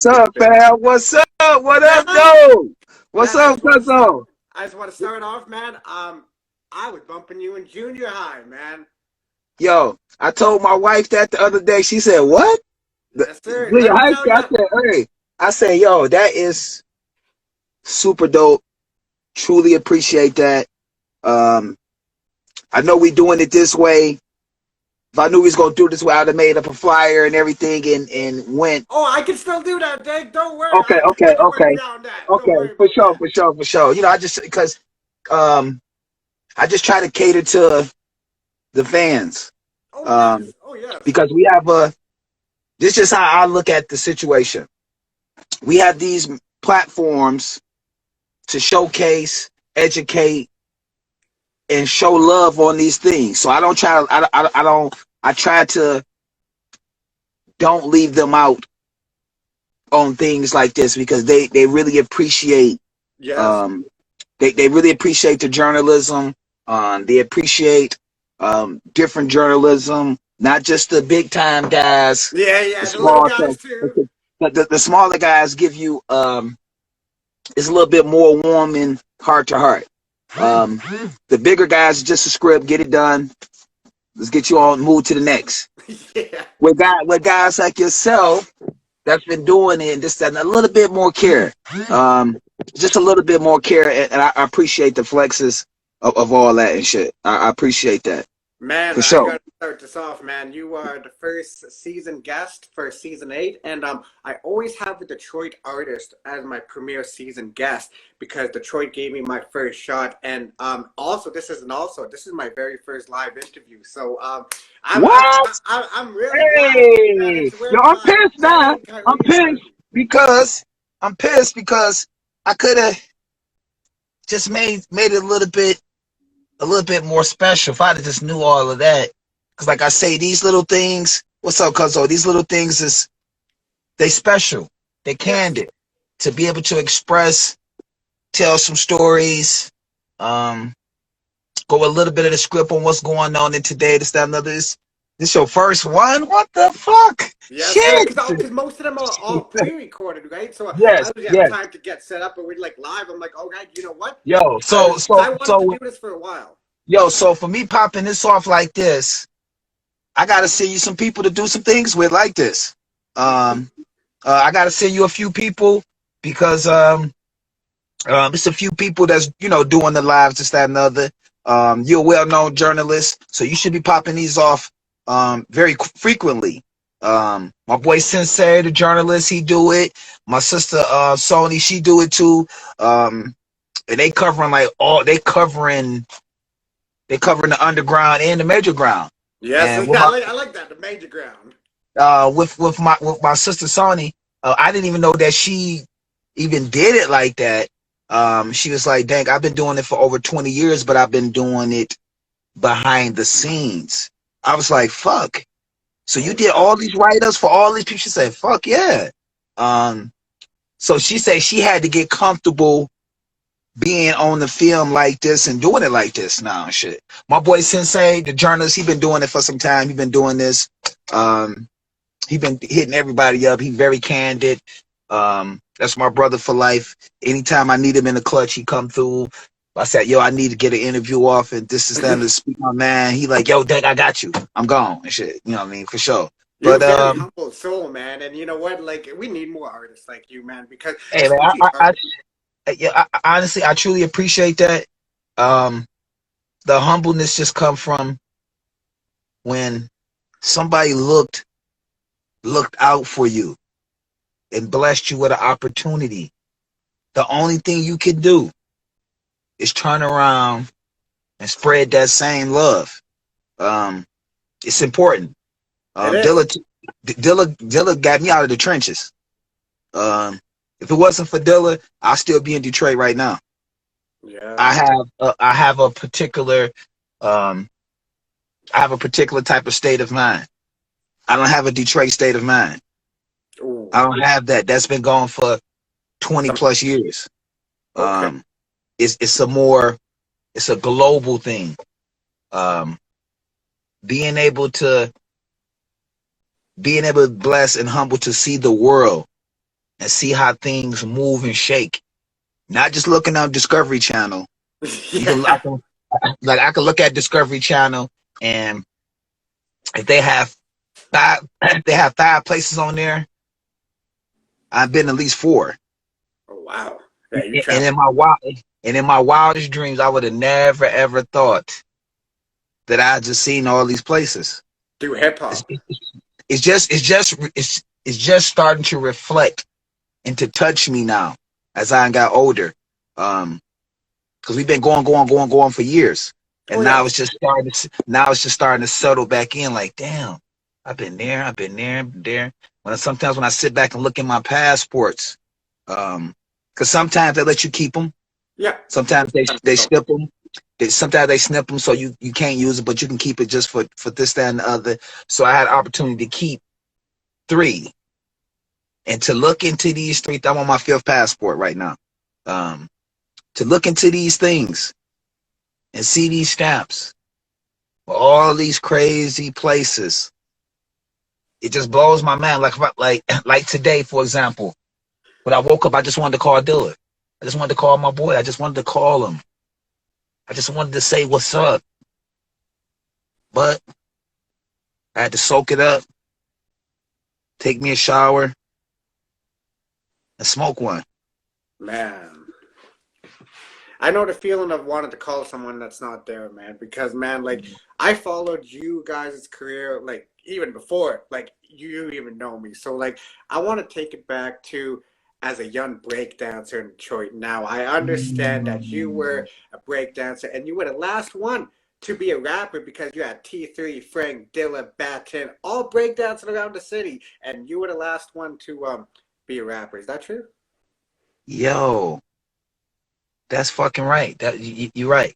What's up, fam? What's up? What up, though? What's Man, up, Cuzzo? I just want to start off, man. I was bumping you in junior high, man. Yo, I told my wife that the other day. She said, "What? Yes, sir. Junior Let me high tell school?" I you. said, "Hey." I said, "Yo, that is super dope. Truly appreciate that. Um, I know we doing it this way. If I knew we was gonna do it this way, I'd have made up a flyer and everything and went. Oh, I can still do that, Dave. Don't worry. Okay, I okay, can work okay, around that. Don't okay, worry for about sure, that. for sure, for sure. You know, I just because um, I just try to cater to the fans. Oh Um, yes. Oh yes. because we have a this is how I look at the situation. We have these platforms to showcase, educate, and show love on these things. So I don't try. I don't. I try to don't leave them out on things like this because they really appreciate. Yes. Um, they really appreciate the journalism. They appreciate different journalism, not just the big time guys. Yeah, The yeah. The little small, guys too. the smaller guys give you it's a little bit more warm and heart to heart. Um, the bigger guys just a script, get it done. Let's get you on, move to the next. Yeah. With guys like yourself that's been doing it, and just a little bit more care, just a little bit more care, and I appreciate the flexes of all that and shit. I appreciate that Man, for I sure. gotta start this off, man. You are the first season guest for season 8, and I always have a Detroit artist as my premiere season guest because Detroit gave me my first shot, and also this is my very first live interview. So What? I'm really glad that Hey, it's yo, with I'm pissed Danny now. and I'm Kyrie. pissed because I could have just made it a little bit more special if I just knew all of that. Because like I say, these little things. What's up, Cuzzo? These little things they special. They Yes. candid to be able to express, tell some stories, um, go a little bit of the script on what's going on in today. This, that, and other. This your first one? What the fuck? Yes, sir. Shit. Because most of them are all pre-recorded, right? So I Yes, don't have yes. time to get set up, but we're like live. I'm like, okay, you know what? Yo, Because I wanted to do this for a while. so for me popping this off like this, I gotta send you some people to do some things with like this. Um, I gotta send you a few people because it's a few people that's doing the lives, this, that, and the other. You're a well-known journalist, so you should be popping these off very frequently. My boy Sensei, the journalist, he do it. My sister Sony, she do it too. And they covering they covering the underground and the major ground. Yes, And with I like that, the major ground. with my sister Sony, I didn't even know that she even did it like that. She was like, "Dang, I've been doing it for over 20 years, but I've been doing it behind the scenes." I was like, "Fuck." So you Oh, did yeah. all these write-ups for all these people? She said, "Fuck yeah." Um, so she said she had to get comfortable being on the film like this and doing it like this now and shit. My boy Sensei, the journalist, he been doing it for some time. He been doing this. He been hitting everybody up. He very candid. That's my brother for life. Anytime I need him in the clutch, he come through. I said, "Yo, I need to get an interview off, and this is them to speak my man." He like, "Yo, Dang, I got you. I'm gone and shit." You know what I mean? For sure. You're a But very humble soul, man. And you know what? Like, we need more artists like you, man, because hey, man, especially artists. yeah, honestly, I truly appreciate that. Um, the humbleness just come from when somebody looked out for you and blessed you with an opportunity. The only thing you can do is turn around and spread that same love. Um, it's important. It is. Dilla got me out of the trenches. If it wasn't for Dilla, I'll still be in Detroit right now. Yeah. I have a particular um, type of state of mind. I don't have a Detroit state of mind. Ooh. I don't have that. That's been gone for 20 Some, plus years. okay. Um, it's a global thing. Um, being able to bless and humble to see the world and see how things move and shake. Not just looking on Discovery Channel. You can, Yeah. I can look at Discovery Channel, and if they have five, they have 5 places on there. I've been at least 4. Oh wow. Yeah, you And travel. in my wildest dreams, I would have never ever thought that I just seen all these places. Do hip It's, hop. it's just starting to reflect and to touch me now as I got older. Because we've been going for years, Oh and yeah. now it's just starting to settle back in. Like, damn, I've been there, I've been there. Sometimes when I sit back and look at my passports, because sometimes they let you keep them, Yeah. sometimes they snip them. Sometimes they snip them so you can't use it, but you can keep it just for this, that, and the other. So I had opportunity to keep 3 and to look into these 3. I'm on my 5th passport right now. To look into these things and see these stamps, all these crazy places, it just blows my mind. Like today, for example, when I woke up, I just wanted to call Dilla. I just wanted to call my boy. I just wanted to call him. I just wanted to say what's up. But I had to soak it up, take me a shower, and smoke one. Man. I know the feeling of wanting to call someone that's not there, man. Because man, like I followed you guys' career like even before, like you even know me. So like I want to take it back to as a young breakdancer in Detroit. Now I understand that you were a breakdancer and you were the last one to be a rapper because you had T3, Frank, Dilla, Batten, all breakdancing around the city, and you were the last one to be a rapper. Is that true? Yo, that's fucking right. You're right.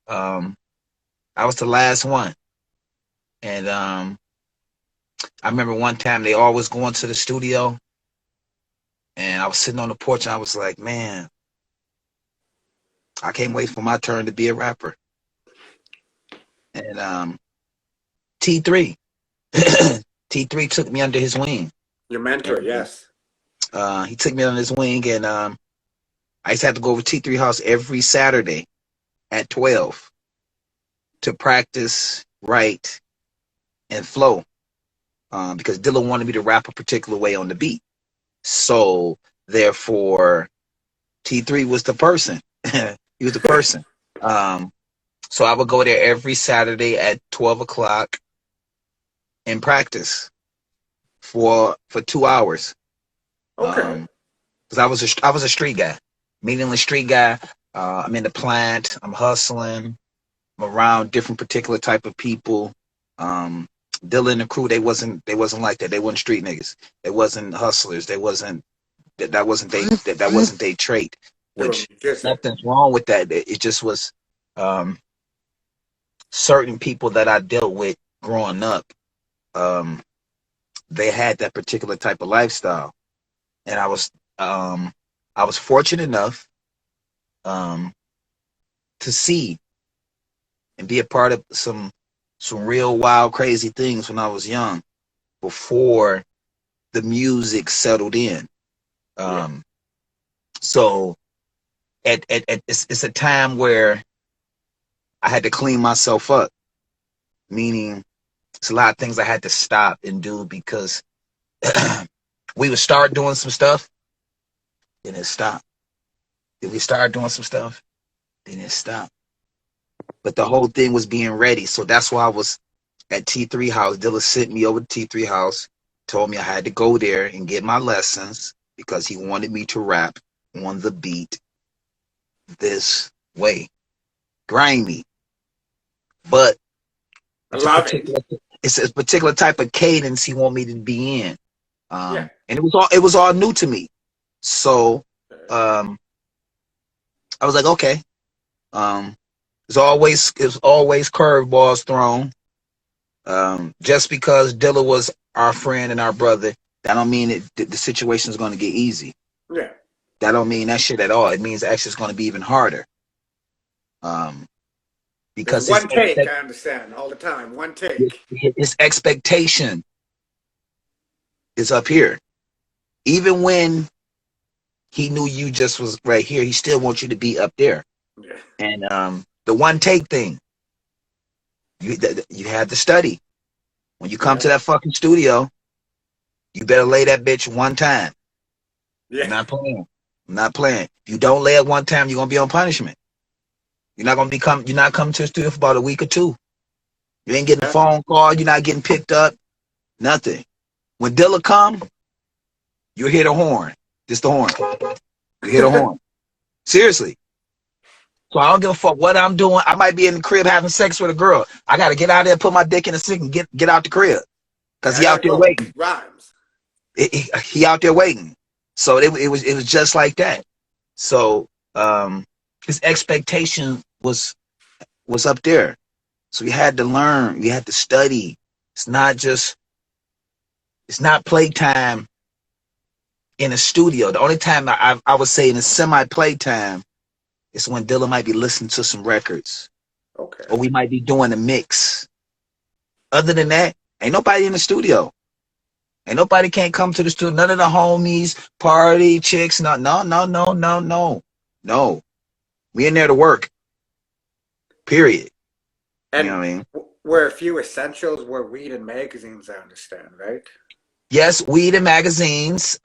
Um, I was the last one, and I remember one time they always going to the studio, and I was sitting on the porch, and I was like, man, I can't wait for my turn to be a rapper. And T3, T3 took me under his wing. Your mentor, And, yes. he took me under his wing, and I used to have to go over T3 house every Saturday at 12 to practice, write, and flow. Because Dilla wanted me to rap a particular way on the beat. So therefore, T3 was the person. He was the person. Um, so I would go there every Saturday at 12 o'clock and practice for 2 hours. Okay. Because I was a street guy, meaningless street guy. I'm in the plant. I'm hustling. I'm around different particular type of people. Dilla and the crew, they wasn't like that. They wasn't street niggas. They wasn't hustlers. They wasn't that wasn't their trait. They were Which musicians. nothing's wrong with that. It just was um, certain people that I dealt with growing up. Um, they had that particular type of lifestyle, and I was fortunate enough um, to see and be a part of some real wild, crazy things when I was young, before the music settled in. Yeah. Um, so it's a time where I had to clean myself up, meaning it's a lot of things I had to stop and do because we would start doing some stuff, then it stopped. Then we started doing some stuff, then it stopped. But the whole thing was being ready. So that's why I was at T3 house. Dilla sent me over to T3 house, told me I had to go there and get my lessons because he wanted me to rap on the beat this way. Grimy. But I it's a love it. particular it's a particular type of cadence he want me to be in. Yeah. And it was all new to me. So I was like, okay. There's always curveballs thrown. Just because Dilla was our friend and our brother, that don't mean the situation is going to get easy. Yeah. That don't mean that shit at all. It means actually it's going to be even harder. Um, There's because one take, I understand, all the time. One take. his expectation is up here. Even when he knew you just was right here. He still wants you to be up there. Yeah. And the one take thing, you had to study. When you come to that fucking studio, you better lay that bitch one time. Yeah. I'm not playing. I'm not playing. If you don't lay it one time, you're gonna be on punishment. You're not coming to the studio for about a week or two. You ain't getting a phone call, you're not getting picked up, nothing. When Dilla come, you hear the horn. Just the horn. You hear the horn. Seriously. So I don't give a fuck what I'm doing. I might be in the crib having sex with a girl. I gotta get out there, put my dick in the sink and get out the crib. Cause he out there waiting. Rhymes. He out there waiting. So it was just like that. So his expectation was up there. So we had to learn, we had to study. It's not playtime in a studio. The only time I would say in a semi-playtime is when Dilla might be listening to some records. Okay. Or we might be doing a mix. Other than that, ain't nobody in the studio. Ain't nobody can't come to the studio. None of the homies, party, chicks, no. We in there to work. Period. And you know what I mean? Were a few essentials were weed and magazines, I understand, right? Yes, weed and magazines.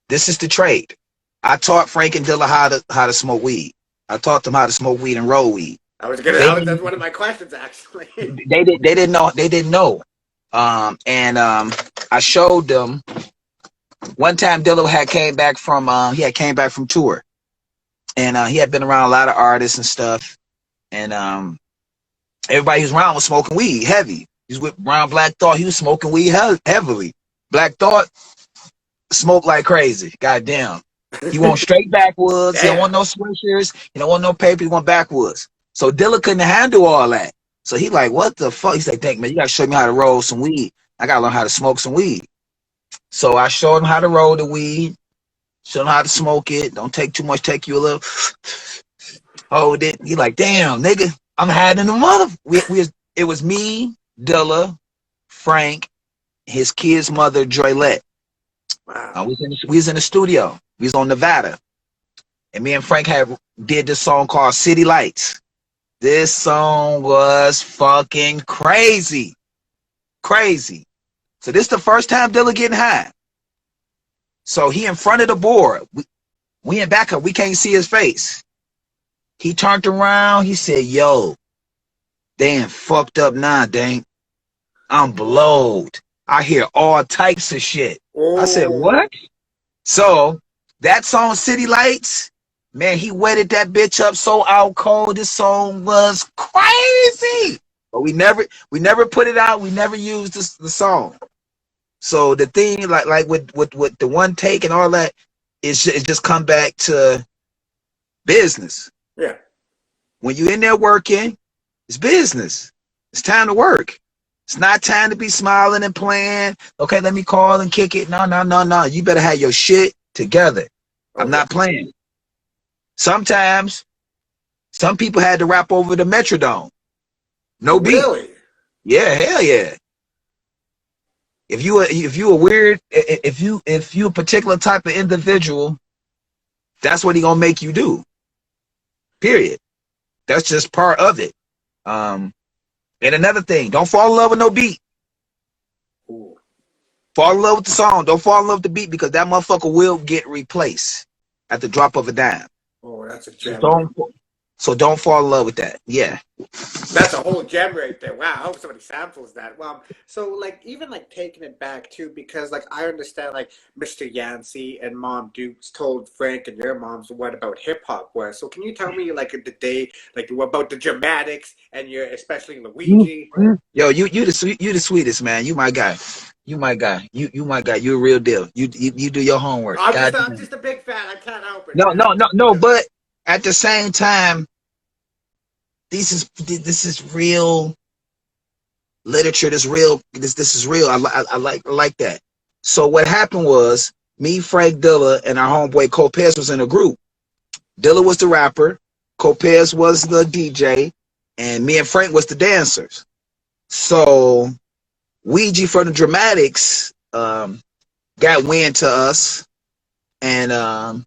This is the trade. I taught Frank and Dilla how to smoke weed. I taught them how to smoke weed and roll weed. That's one of my questions, actually. They didn't know. I showed them. One time Dilla came back from tour, and he had been around a lot of artists and stuff, and everybody who's around was smoking weed heavy. He's with Black Thought. He was smoking weed heavily. Black Thought smoked like crazy. Goddamn. He want straight backwoods. He don't want no swishers. He don't want no paper. He want backwoods. So Dilla couldn't handle all that. So he like, what the fuck? He's like, "Dang, man, you gotta show me how to roll some weed. I gotta learn how to smoke some weed." So I showed him how to roll the weed. Showed him how to smoke it. Don't take too much. Take you a little. Hold it. He like, "Damn, nigga, I'm hiding the mother." It was me, Dilla, Frank, his kid's mother, Joylette. Wow. We was in the studio. We was on Nevada. And me and Frank did this song called City Lights. This song was fucking crazy. Crazy. So this is the first time Dilla getting high. So he in front of the board. We in backup. We can't see his face. He turned around. He said, "Yo, they ain't fucked up now, Dank. I'm blowed. I hear all types of shit." I said, "What?" So that song, City Lights, man, he wetted that bitch up so out cold. This song was crazy. But we never put it out. We never used the song. So the thing, like with the one take and all that, it just come back to business. Yeah. When you in there working, it's business. It's time to work. It's not time to be smiling and playing. Okay, let me call and kick it. No. You better have your shit together. Okay. I'm not playing. Sometimes, some people had to rap over the Metrodome. No beat. Really? Yeah, hell yeah. If you a weird, if you a particular type of individual, that's what he gonna make you do. Period. That's just part of it. And another thing, don't fall in love with no beat. Ooh. Fall in love with the song. Don't fall in love with the beat, because that motherfucker will get replaced at the drop of a dime. Oh, that's a gem. So don't fall in love with that. Yeah. That's a whole gem right there. Wow, I hope somebody samples that. So like even like taking it back too, because like I understand like Mr. Yancey and Mom Dukes told Frank and your moms what about hip hop was. So can you tell me like the day, like about the dramatics and your especially Luigi? Yo, you the sweetest, man. You my guy. You my guy. You my guy. You a real deal. You do your homework. I'm just a big fan. I can't help it. No. But at the same time, this is real literature. This is real. I like that. So what happened was, me, Frank, Dilla, and our homeboy Copez was in a group. Dilla was the rapper, Copez was the DJ, and me and Frank was the dancers. So Ouija from the Dramatics got wind to us, and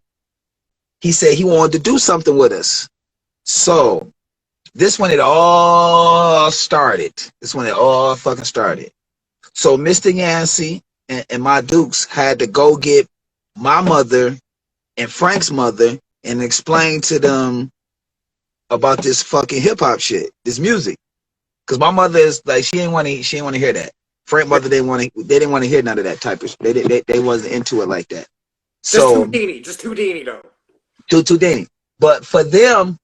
he said he wanted to do something with us. So this when it all started. This when it all fucking started. So Mr. Yancey and my Dukes had to go get my mother and Frank's mother and explain to them about this fucking hip hop shit, this music. Cause my mother is like, she didn't want to hear that. Frank's mother they didn't want to hear none of that type of shit. They wasn't into it like that. So just too deeny though. Too deeny. But for them,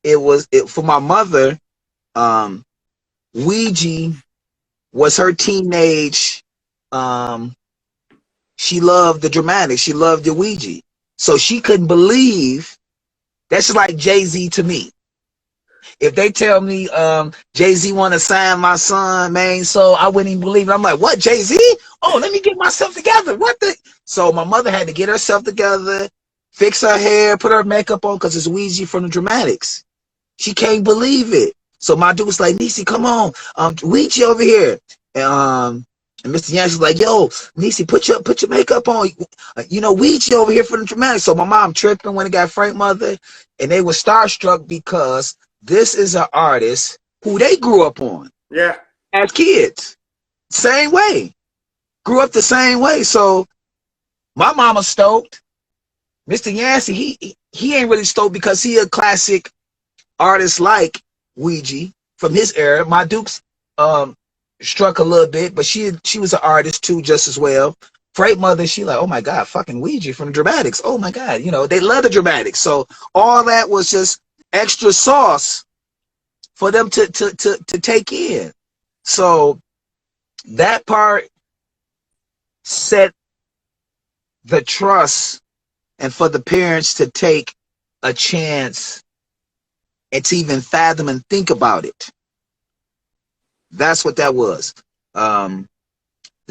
it was for my mother, Ouija was her teenage, she loved the dramatics, she loved the Ouija. So she couldn't believe, that's like Jay-Z to me. If they tell me Jay-Z want to sign my son, man, so I wouldn't even believe it. I'm like, what, Jay-Z? Oh, let me get myself together. What the? So my mother had to get herself together, fix her hair, put her makeup on, because it's Ouija from the dramatics. She can't believe it. So my dude was like, Niecy, come on, Ouija over here. And Mr. Yancey was like, yo, Niecy, put your makeup on. You know, Ouija over here for the dramatics. So my mom tripping when it got Frank mother, and they were starstruck because this is an artist who they grew up on. Yeah. As kids. Same way. Grew up the same way. So my mama stoked. Mr. Yancey, he ain't really stoked because he a classic artist like Ouija from his era. My Dukes struck a little bit, but she was an artist too just as well. Frank mother, she like, oh my God, fucking Ouija from the dramatics. Oh my God, you know, they love the dramatics. So all that was just extra sauce for them to take in. So that part set the trust and for the parents to take a chance and to even fathom and think about it. That's what that was. The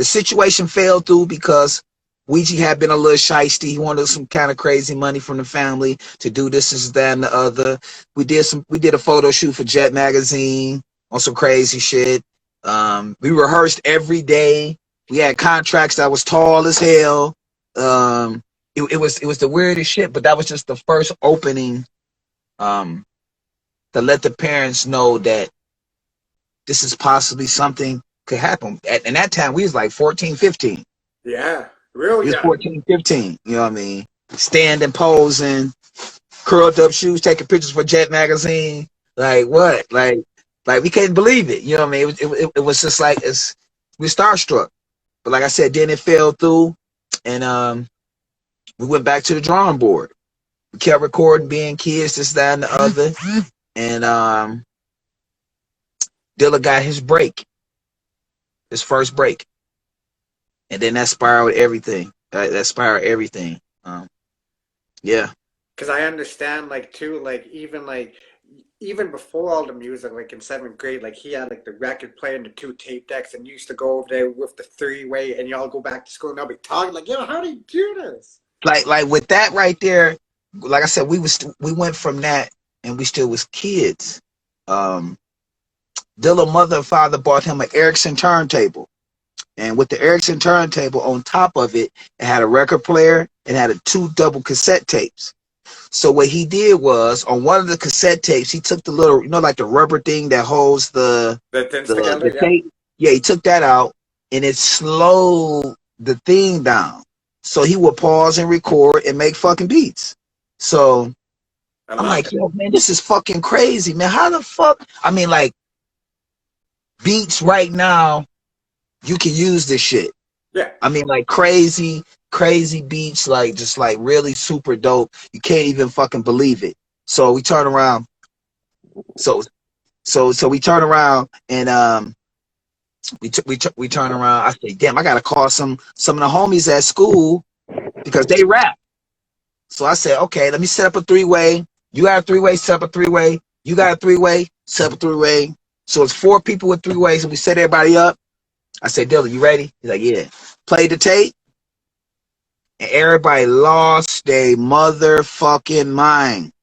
situation fell through because Ouija had been a little shiesty. He wanted some kind of crazy money from the family to do this, that, and the other. We did a photo shoot for Jet Magazine on some crazy shit. We rehearsed every day. We had contracts that was tall as hell. It was the weirdest shit, but that was just the first opening to let the parents know that this is possibly something could happen. And that time we was like 14, 15. Yeah. Really? He was 14, 15, you know what I mean? Standing, posing, curled up shoes, taking pictures for Jet Magazine. Like what? Like we couldn't believe it. You know what I mean? It was just like we starstruck. But like I said, then it fell through, and we went back to the drawing board. We kept recording, being kids, this, that, and the other, and Dilla got his break, his first break. And then that spiraled everything. That spiraled everything. Yeah. Because I understand, like, too, like, even before all the music, like, in 7th grade, like, he had, like, the record player and the 2 tape decks and used to go over there with the 3-way and y'all go back to school and they'll be talking, like, yo, how do you do this? Like with that right there, like I said, we went from that and we still was kids. Dilla mother and father bought him an Ericsson turntable. And with the Ericsson turntable on top of it, it had a record player and had 2 double cassette tapes. So what he did was, on one of the cassette tapes, he took the little, you know, like the rubber thing that holds the tape. Yeah, he took that out and it slowed the thing down. So he would pause and record and make fucking beats. So I'm like, yo, man, this is fucking crazy, man. How the fuck? I mean, like, beats right now, you can use this shit. Yeah. I mean, like crazy beats, like just like really super dope. You can't even fucking believe it. So we turn around. So we turn around and we turn around. I say, damn, I gotta call some of the homies at school because they rap. So I said, okay, let me set up a 3-way. You got a 3-way, set up a 3-way. You got a 3-way, set up a 3-way. So it's 4 people with 3 ways, and we set everybody up. I said, Dilla, you ready? He's like, yeah. Played the tape, and everybody lost their motherfucking mind.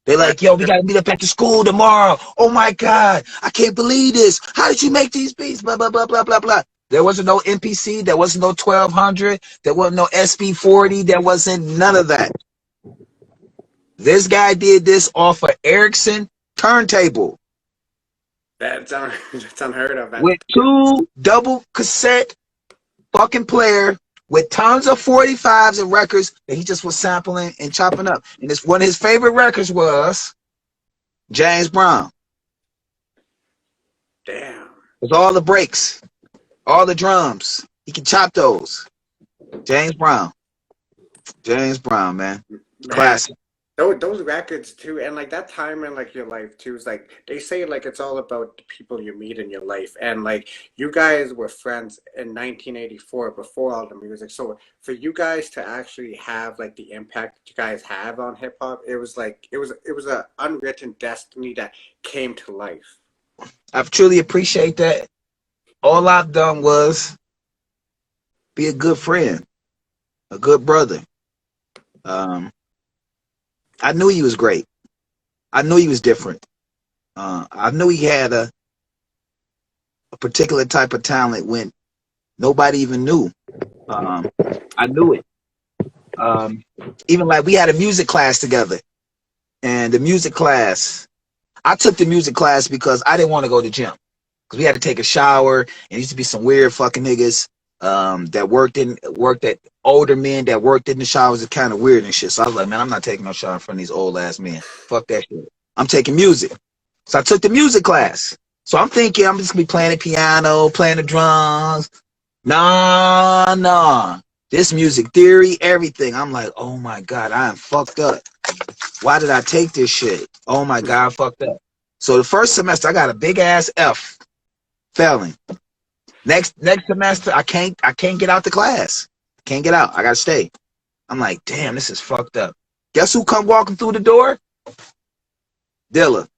They're like, yo, we gotta meet up at the school tomorrow. Oh my God, I can't believe this. How did you make these beats? Blah, blah, blah, blah, blah, blah. There wasn't no MPC. There wasn't no 1200. There wasn't no SB40. There wasn't none of that. This guy did this off of Ericsson turntable. That's unheard of. With 2 double cassette fucking player with tons of 45s and records that he just was sampling and chopping up. And it's one of his favorite records was James Brown. Damn. With all the breaks, all the drums. He can chop those. James Brown. James Brown, man. Classic. Those records too, and like that time in like your life too, is like they say like it's all about the people you meet in your life, and like you guys were friends in 1984 before all the music. So for you guys to actually have like the impact that you guys have on hip hop, it was like it was an unwritten destiny that came to life. I truly appreciate that. All I've done was be a good friend, a good brother. I knew he was great. I knew he was different. I knew he had a particular type of talent when nobody even knew. I knew it. Even like we had a music class together. And the music class, I took the music class because I didn't want to go to the gym. Because we had to take a shower, and there used to be some weird fucking niggas that worked at older men that worked in the showers. Are kind of weird and shit. So I was like, man, I'm not taking no shower in front of these old ass men. Fuck that shit. I'm taking music. So I took the music class. So I'm thinking I'm just gonna be playing the piano, playing the drums. Nah. This music theory, everything. I'm like, oh my God, I am fucked up. Why did I take this shit? Oh my God, I fucked up. So the first semester I got a big ass F. Failing. Next semester, I can't get out the class. Can't get out. I gotta stay. I'm like, damn, this is fucked up. Guess who come walking through the door? Dilla.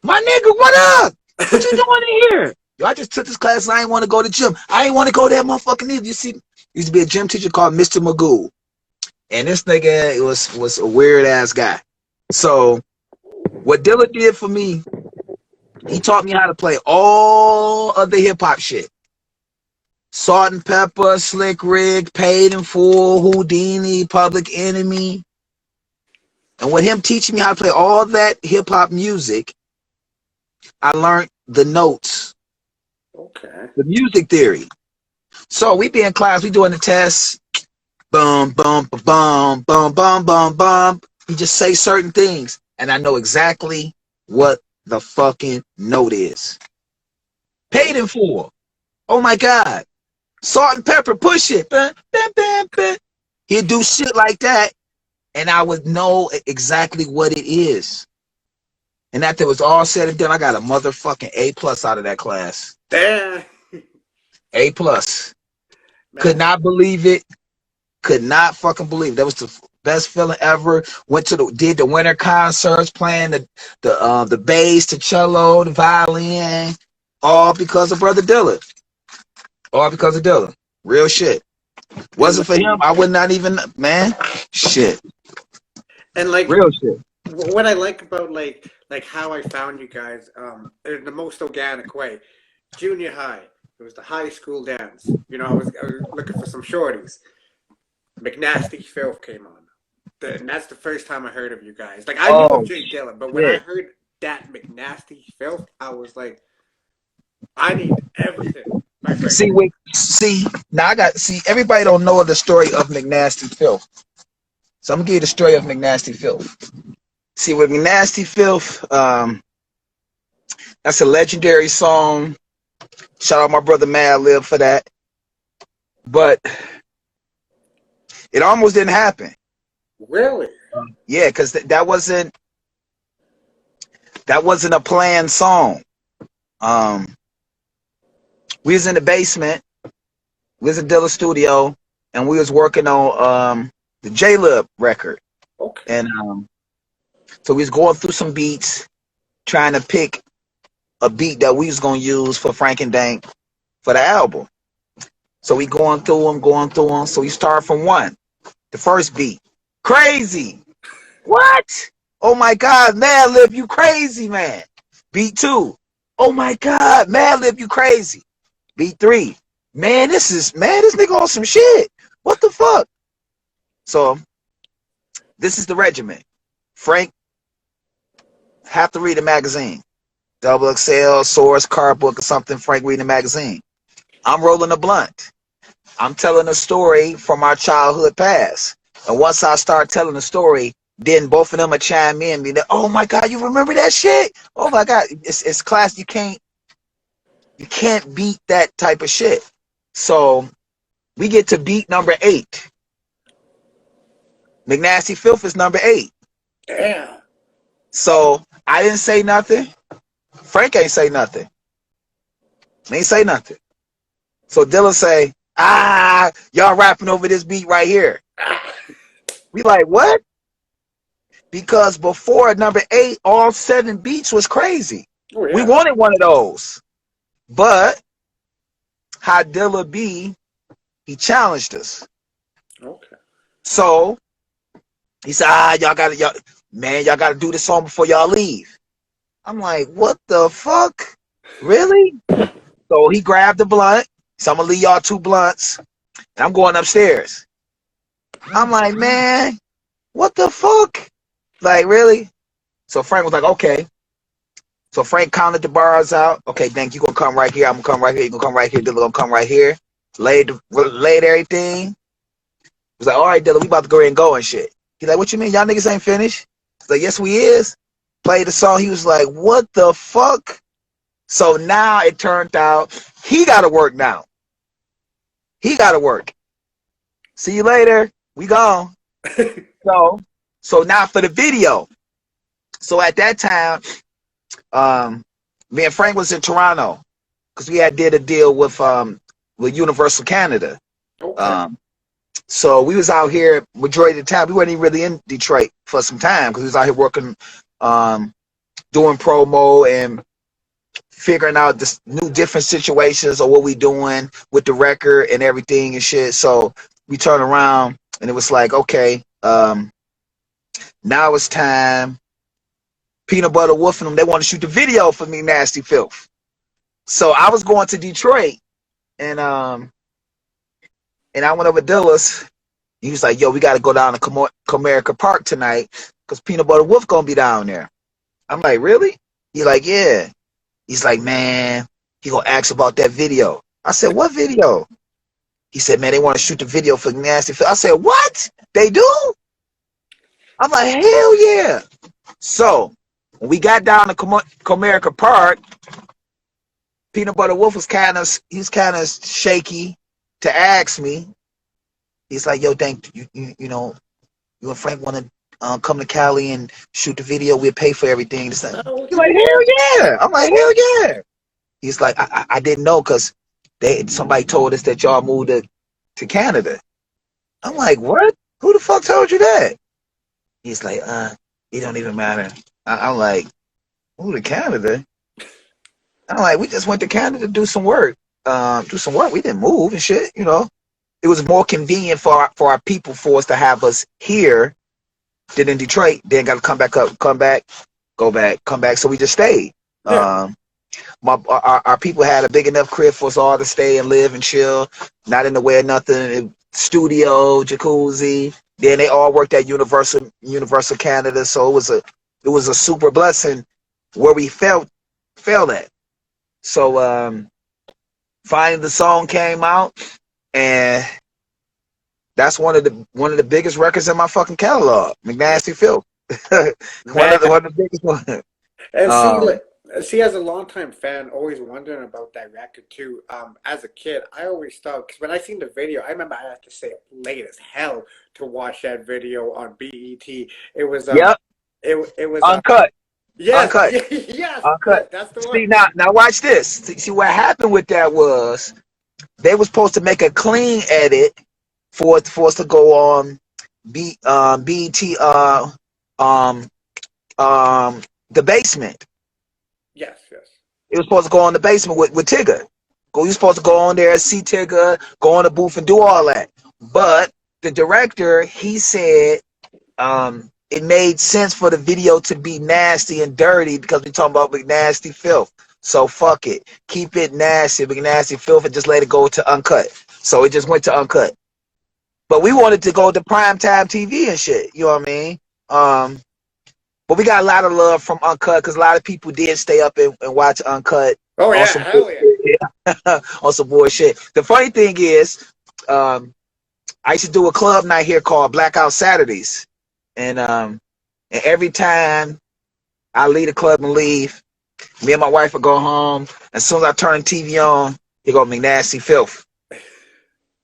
My nigga, what up? What you doing in here? Yo, I just took this class and I ain't want to go to the gym. I ain't want to go there, motherfucking either. You see, used to be a gym teacher called Mr. Magoo. And this nigga was a weird ass guy. So what Dilla did for me, he taught me how to play all of the hip hop shit. Salt and Pepper, Slick Rick, Paid in Full, Houdini, Public Enemy. And with him teaching me how to play all that hip hop music, I learned the notes. Okay. The music theory. So we be in class, we doing the tests. Bum, bum, bum, bum, bum, bum, bum. You just say certain things. And I know exactly what the fucking note is. Paid in Full. Oh my God. Salt and Pepper, push it. Bam, bam, bam, bam. He'd do shit like that, and I would know exactly what it is. And after it was all said and done, I got a motherfucking A+ out of that class. Damn. A+. Could not believe it. Could not fucking believe it. That was the best feeling ever. Did the winter concerts, playing the bass, the cello, the violin, all because of Brother Dilla. All because of Dilla. Real shit. Wasn't for him, I would not even, man. Shit. And like real shit. What I like about like how I found you guys, in the most organic way. Junior high, it was the high school dance. You know, I was looking for some shorties. McNasty Filth came on. And that's the first time I heard of you guys. Like I knew of J Dilla, but when I heard that McNasty Filth, I was like, I need everything. Everybody don't know the story of McNasty Filth. So I'm gonna give you the story of McNasty Filth. See, with McNasty Filth, that's a legendary song. Shout out my brother Mad Lib for that. But it almost didn't happen. Really? Yeah, because that wasn't a planned song. We was in the basement. We was in Dilla studio, and we was working on the J Dilla record. Okay. And so we was going through some beats, trying to pick a beat that we was gonna use for Frank N Dank for the album. So we going through them. So we start from one. The first beat. Crazy. What? Oh my God, man, Lib, you crazy, man. Beat 2. Oh my God, Madlib, you crazy. Beat 3. Man, this nigga on some shit. What the fuck? So this is the regimen. Frank have to read a magazine. Double XL, Source, Card Book, or something. Frank reading a magazine. I'm rolling a blunt. I'm telling a story from our childhood past. And once I start telling the story, then both of them will chime in and be like, oh my God, you remember that shit? Oh my God. It's class. You can't beat that type of shit. So we get to beat number 8. McNasty Filth is number 8. Damn. So I didn't say nothing. Frank ain't say nothing. He ain't say nothing. So Dilla say, y'all rapping over this beat right here. We like, what? Because before number 8, all 7 beats was crazy. Oh, yeah. We wanted one of those. But how Dilla be, he challenged us. Okay. So he said, y'all gotta do this song before y'all leave. I'm like, what the fuck? Really? So he grabbed the blunt. So I'm gonna leave y'all 2 blunts. And I'm going upstairs. I'm like, man, what the fuck? Like, really? So Frank was like, okay. So Frank counted the bars out. Okay, Dank, you gonna come right here. I'm gonna come right here. You gonna come right here. Dilla gonna come right here. Laid everything. He was like, all right, Dilla, we about to go ahead and go and shit. He's like, what you mean? Y'all niggas ain't finished? He's like, yes, we is. Played the song. He was like, what the fuck? So now it turned out he gotta work now. He gotta work. See you later. We gone. So now for the video. So at that time, me and Frank was in Toronto because we had did a deal with Universal Canada. Okay. So we was out here majority of the time. We weren't even really in Detroit for some time because we was out here working, doing promo and figuring out this new different situations or what we doing with the record and everything and shit. So we turned around and it was like, okay, now it's time. Peanut Butter Wolf and them, they want to shoot the video for McNasty Filth. So I was going to Detroit and I went over to Dilla's. He was like, yo, we got to go down to Comerica Park tonight because Peanut Butter Wolf going to be down there. I'm like, really? He's like, yeah. He's like, man, he going to ask about that video. I said, what video? He said, man, they want to shoot the video for McNasty Filth. I said, what? They do? I'm like, hell yeah. So when we got down to Comerica Park, Peanut Butter Wolf was kind of shaky to ask me. He's like, yo, Dank, you know, you and Frank want to come to Cali and shoot the video. We'll pay for everything. He's like, hell yeah. I'm like, hell yeah. He's like, I didn't know because somebody told us that y'all moved to Canada. I'm like, what? Who the fuck told you that? He's like, it don't even matter. I'm like, who to Canada? I'm like, we just went to Canada to do some work. We didn't move and shit, you know. It was more convenient for our people for us to have us here than in Detroit. Then got to come back up, come back, go back, come back. So we just stayed. Yeah. Our people had a big enough crib for us all to stay and live and chill, not in the way of nothing. Studio, jacuzzi. Then they all worked at Universal Canada, so it was a super blessing where we fell at. So finally the song came out, and that's one of the biggest records in my fucking catalog, McNasty Filth. one of the biggest ones. And see, as a longtime fan, always wondering about that record too. As a kid, I always thought, because when I seen the video, I remember I had to stay up late as hell to watch that video on BET. It was yep. It was uncut. Yes, uncut. yes, uncut. That's the one. See now watch this. See what happened with that was they were supposed to make a clean edit for us to go on BET The Basement. Yes. It was supposed to go on The Basement with Tigger. You supposed to go on there, see Tigger, go on the booth and do all that. But the director, he said it made sense for the video to be nasty and dirty because we're talking about McNasty Filth. So fuck it. Keep it nasty, McNasty Filth, and just let it go to uncut. So it just went to uncut. But we wanted to go to primetime TV and shit. You know what I mean? But we got a lot of love from uncut because a lot of people did stay up and watch uncut Oh on yeah, some hell yeah. on some bullshit. The funny thing is, I used to do a club night here called Blackout Saturdays, and every time I leave the club and leave, me and my wife would go home. As soon as I turn the TV on, here go McNasty Filth.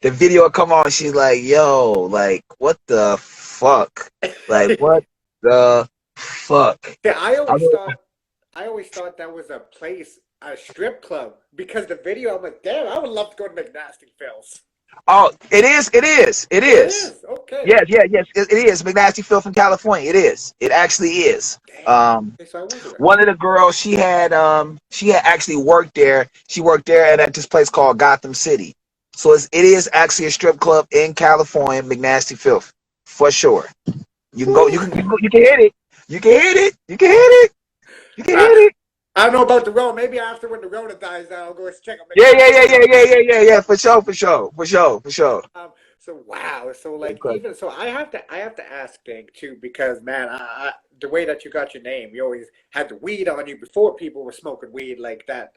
The video would come on. She's like, "Yo, like, what the fuck? Like, what the fuck?" Yeah, I always thought that was a place, a strip club, because the video, I'm like, damn, I would love to go to McNasty Phil's. Oh, it is. It is. It Oh, it is. is. Okay. Yes, yeah, yes. It is. McNasty Filth from California. It is. It actually is. Damn. Okay, so I wonder. One of the girls she had actually worked there. She worked there at this place called Gotham City. So it is actually a strip club in California, McNasty Filth, for sure. You can go. You can hit it. You can hit it. You can hit it. You can hit it. I don't know about the Rona. Maybe after when the Rona dies down, I'll go check out. Yeah. For sure. So wow. So like even so, I have to ask Dank too because man, the way that you got your name, you always had the weed on you before people were smoking weed like that.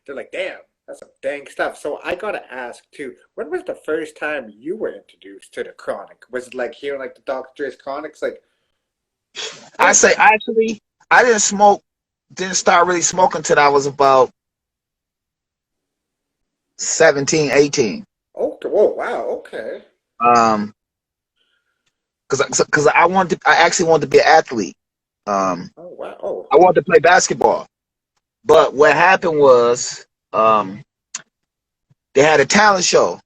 They're like, damn, that's some dank stuff. So I gotta ask too, when was the first time you were introduced to the chronic? Was it like hearing like the Dr. Dre's chronics? Like, I say actually, I didn't start really smoking until I was about 17, 18. Okay. Whoa. Wow. Okay. Because I actually wanted to be an athlete. Oh wow. Oh. I wanted to play basketball, but what happened was, they had a talent show,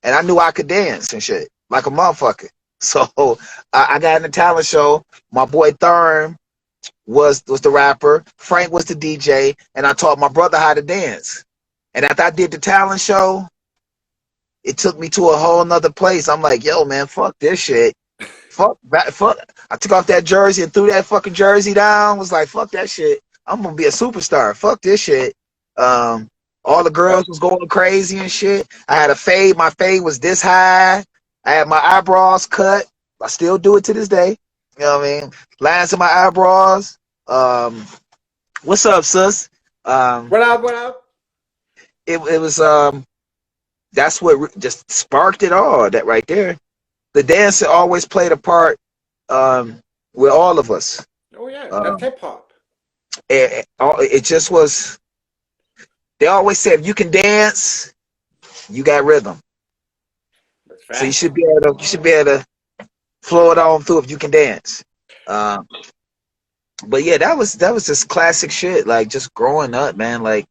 and I knew I could dance and shit like a motherfucker. So I got in the talent show. My boy Thurm was the rapper. Frank was the DJ, and I taught my brother how to dance. And after I did the talent show, it took me to a whole nother place. I'm like, yo, man, fuck this shit. Fuck. I took off that jersey and threw that fucking jersey down. Was like, fuck that shit. I'm gonna be a superstar. Fuck this shit. All the girls was going crazy and shit. I had a fade. My fade was this high. I had my eyebrows cut. I still do it to this day. You know what I mean? Lines in my eyebrows. What's up, sis? What up? What up? It was that's what just sparked it all. That right there. The dancer always played a part with all of us. Oh yeah, that's hip hop. It just was. They always say if you can dance, you got rhythm. So you should be able to flow it on through if you can dance. But yeah, that was just classic shit. Like just growing up, man. Like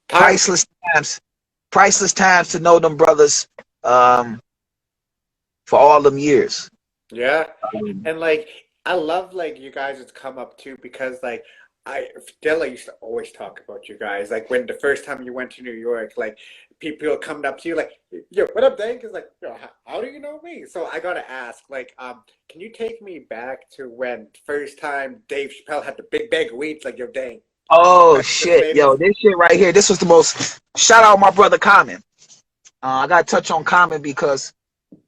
priceless times to know them brothers for all them years. Yeah, and like I love like you guys would come up too because like Dilla used to always talk about you guys. Like when the first time you went to New York, like people coming up to you like, "Yo, what up, Dank?" Is like, "Yo, how do you know me?" So I gotta ask, like, can you take me back to when first time Dave Chappelle had the big bag of weed? It's like, "Yo, Dank." Oh shit, yo, this shit right here. This was the most. Shout out my brother Common. I gotta touch on Common because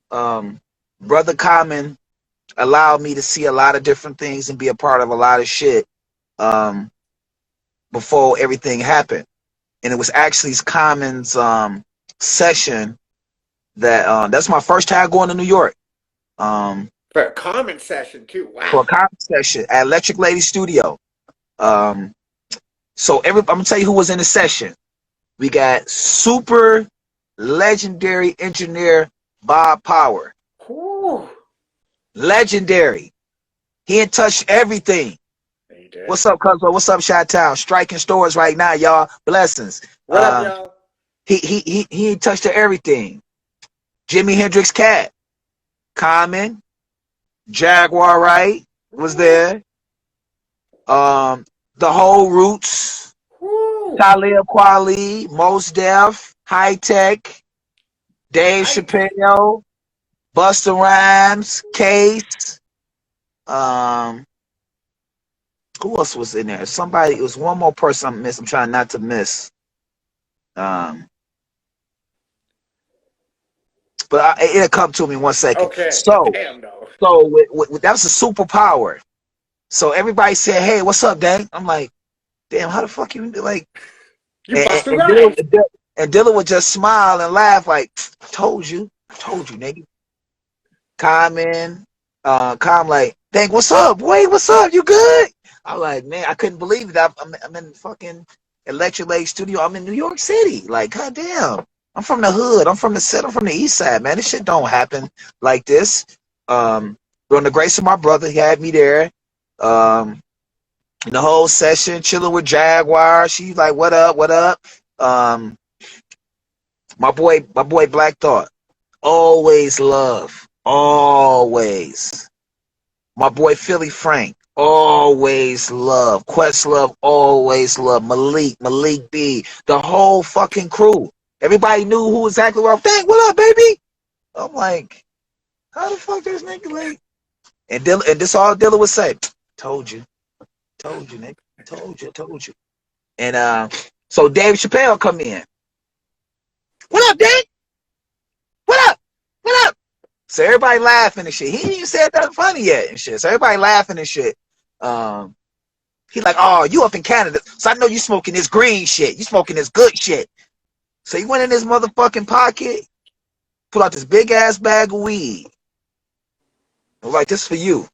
brother Common allowed me to see a lot of different things and be a part of a lot of shit. Before everything happened, and it was actually Common's session that's my first time going to New York. For a Common session too. Wow. For a Common session at Electric Lady Studio. So I'm gonna tell you who was in the session. We got super legendary engineer Bob Power. Ooh. Legendary. He ain't touched everything. What's up, Cuzzo? What's up, Chi-Town? Striking stores right now, y'all. Blessings. What up, y'all? He touched everything. Jimi Hendrix Cat. Common. Jaguar Wright was there. The whole Roots. Talib Kweli. Mos Def. High Tech. Dave Chappelle. Busta Rhymes. Case. Who else was in there? Somebody. It was one more person I missed. I'm trying not to miss. Um, but it'll come to me in 1 second. Okay. So, Damn no. that was a superpower. So everybody said, "Hey, what's up, Dang?" I'm like, "Damn, how the fuck you like?" You And, busted and, rhymes. Dylan, and Dylan would just smile and laugh like, "Told you, nigga." Common, Calm like, "Dang, what's up, boy? What's up? You good?" I'm like, man, I couldn't believe it. I'm in fucking Electric Lake Studio. I'm in New York City. Like, goddamn. I'm from the hood. I'm from the set. I'm from the east side, man. This shit don't happen like this. On the grace of my brother, he had me there. Um, the whole session, chilling with Jaguar. She's like, "What up? What up?" Um, my boy, Black Thought. Always love. Always. My boy Philly Frank. Always love. Questlove, always love. Malik B. The whole fucking crew. Everybody knew who exactly where I'm thinking. What up, baby? I'm like, how the fuck this nigga like? And this all Dilla would say. Told you, nigga. Told you. And so Dave Chappelle come in. What up, Dave? What up? What up? So everybody laughing and shit. He ain't even said nothing funny yet and shit. So everybody laughing and shit. He like, "Oh, you up in Canada. So I know you smoking this green shit. You smoking this good shit." So he went in his motherfucking pocket, pulled out this big ass bag of weed. I'm like, "This for you."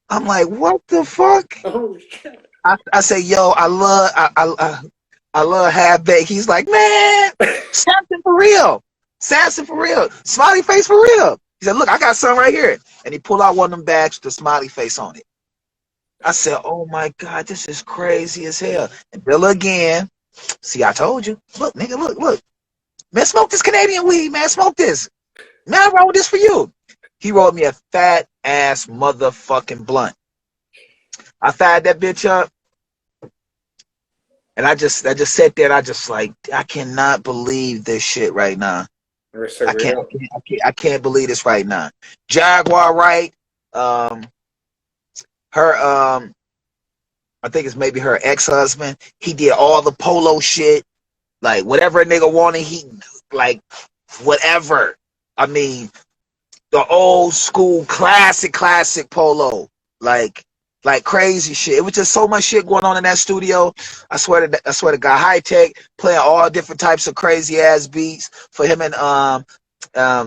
I'm like, "What the fuck?" Oh shit. I say, "Yo, I love half baked." He's like, "Man, Samson for real. Samson for real. Smiley face for real." He said, "Look, I got some right here." And he pulled out one of them bags with the smiley face on it. I said, "Oh my God, this is crazy as hell." And Billa again. "See, I told you. Look, nigga, look. Man, smoke this Canadian weed, man. Smoke this. Man, I rolled this for you." He rolled me a fat ass motherfucking blunt. I fired that bitch up. And I just sat there and I just like, I cannot believe this shit right now. So I can't believe this right now. Jaguar, right? Her I think it's maybe her ex-husband. He did all the polo shit. Like whatever a nigga wanted, he like whatever. I mean, the old school classic polo. Like crazy shit. It was just so much shit going on in that studio. I swear to God, High Tech playing all different types of crazy ass beats for him and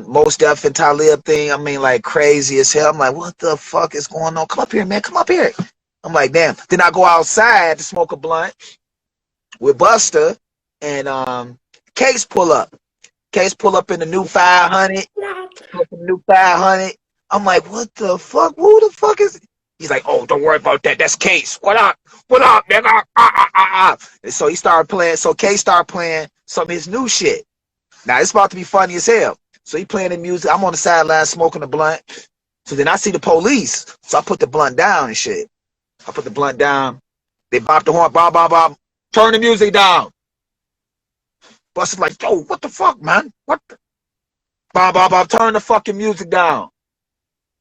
Most Def and Talib thing. I mean, like crazy as hell. I'm like, what the fuck is going on? Come up here, man. Come up here. I'm like, damn. Then I go outside to smoke a blunt with Buster and Case pull up. Case pull up in the new 500. New 500. I'm like, what the fuck? Who the fuck is it? He's like, "Oh, don't worry about that. That's Case. What up, nigga?" And so he started playing. So Case started playing some of his new shit. Now it's about to be funny as hell. So he playing the music. I'm on the sideline smoking the blunt. So then I see the police. So I put the blunt down and shit. I put the blunt down. They bop the horn. Bob, bob, bob. Turn the music down. Buster's like, "Yo, what the fuck, man? What the?" Bob, bob, bob. Turn the fucking music down.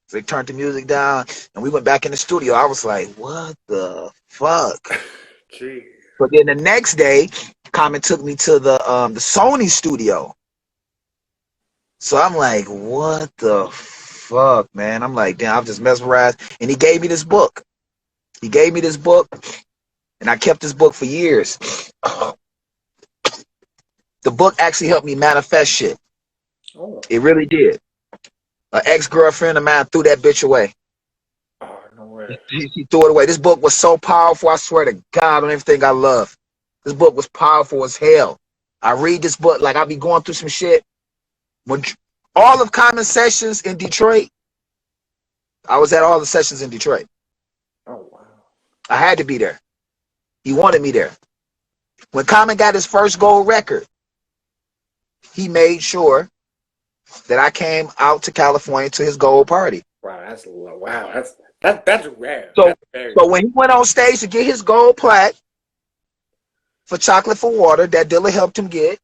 So they turned the music down, and we went back in the studio. I was like, what the fuck? Jeez. But then the next day, Common took me to the Sony studio. So I'm like, what the fuck, man? I'm like, damn, I'm just mesmerized. And he gave me this book. And I kept this book for years. The book actually helped me manifest shit. Oh. It really did. An ex-girlfriend of mine threw that bitch away. Oh, no way. She threw it away. This book was so powerful, I swear to God, on everything I love. This book was powerful as hell. I read this book, like I be going through some shit. When all of Common sessions in Detroit, I was at all the sessions in Detroit. Oh, wow. I had to be there. He wanted me there. When Common got his first gold record, he made sure that I came out to California to his gold party. Wow, that's rare. So, That's so when he went on stage to get his gold plaque for Chocolate for Water that Dilla helped him get,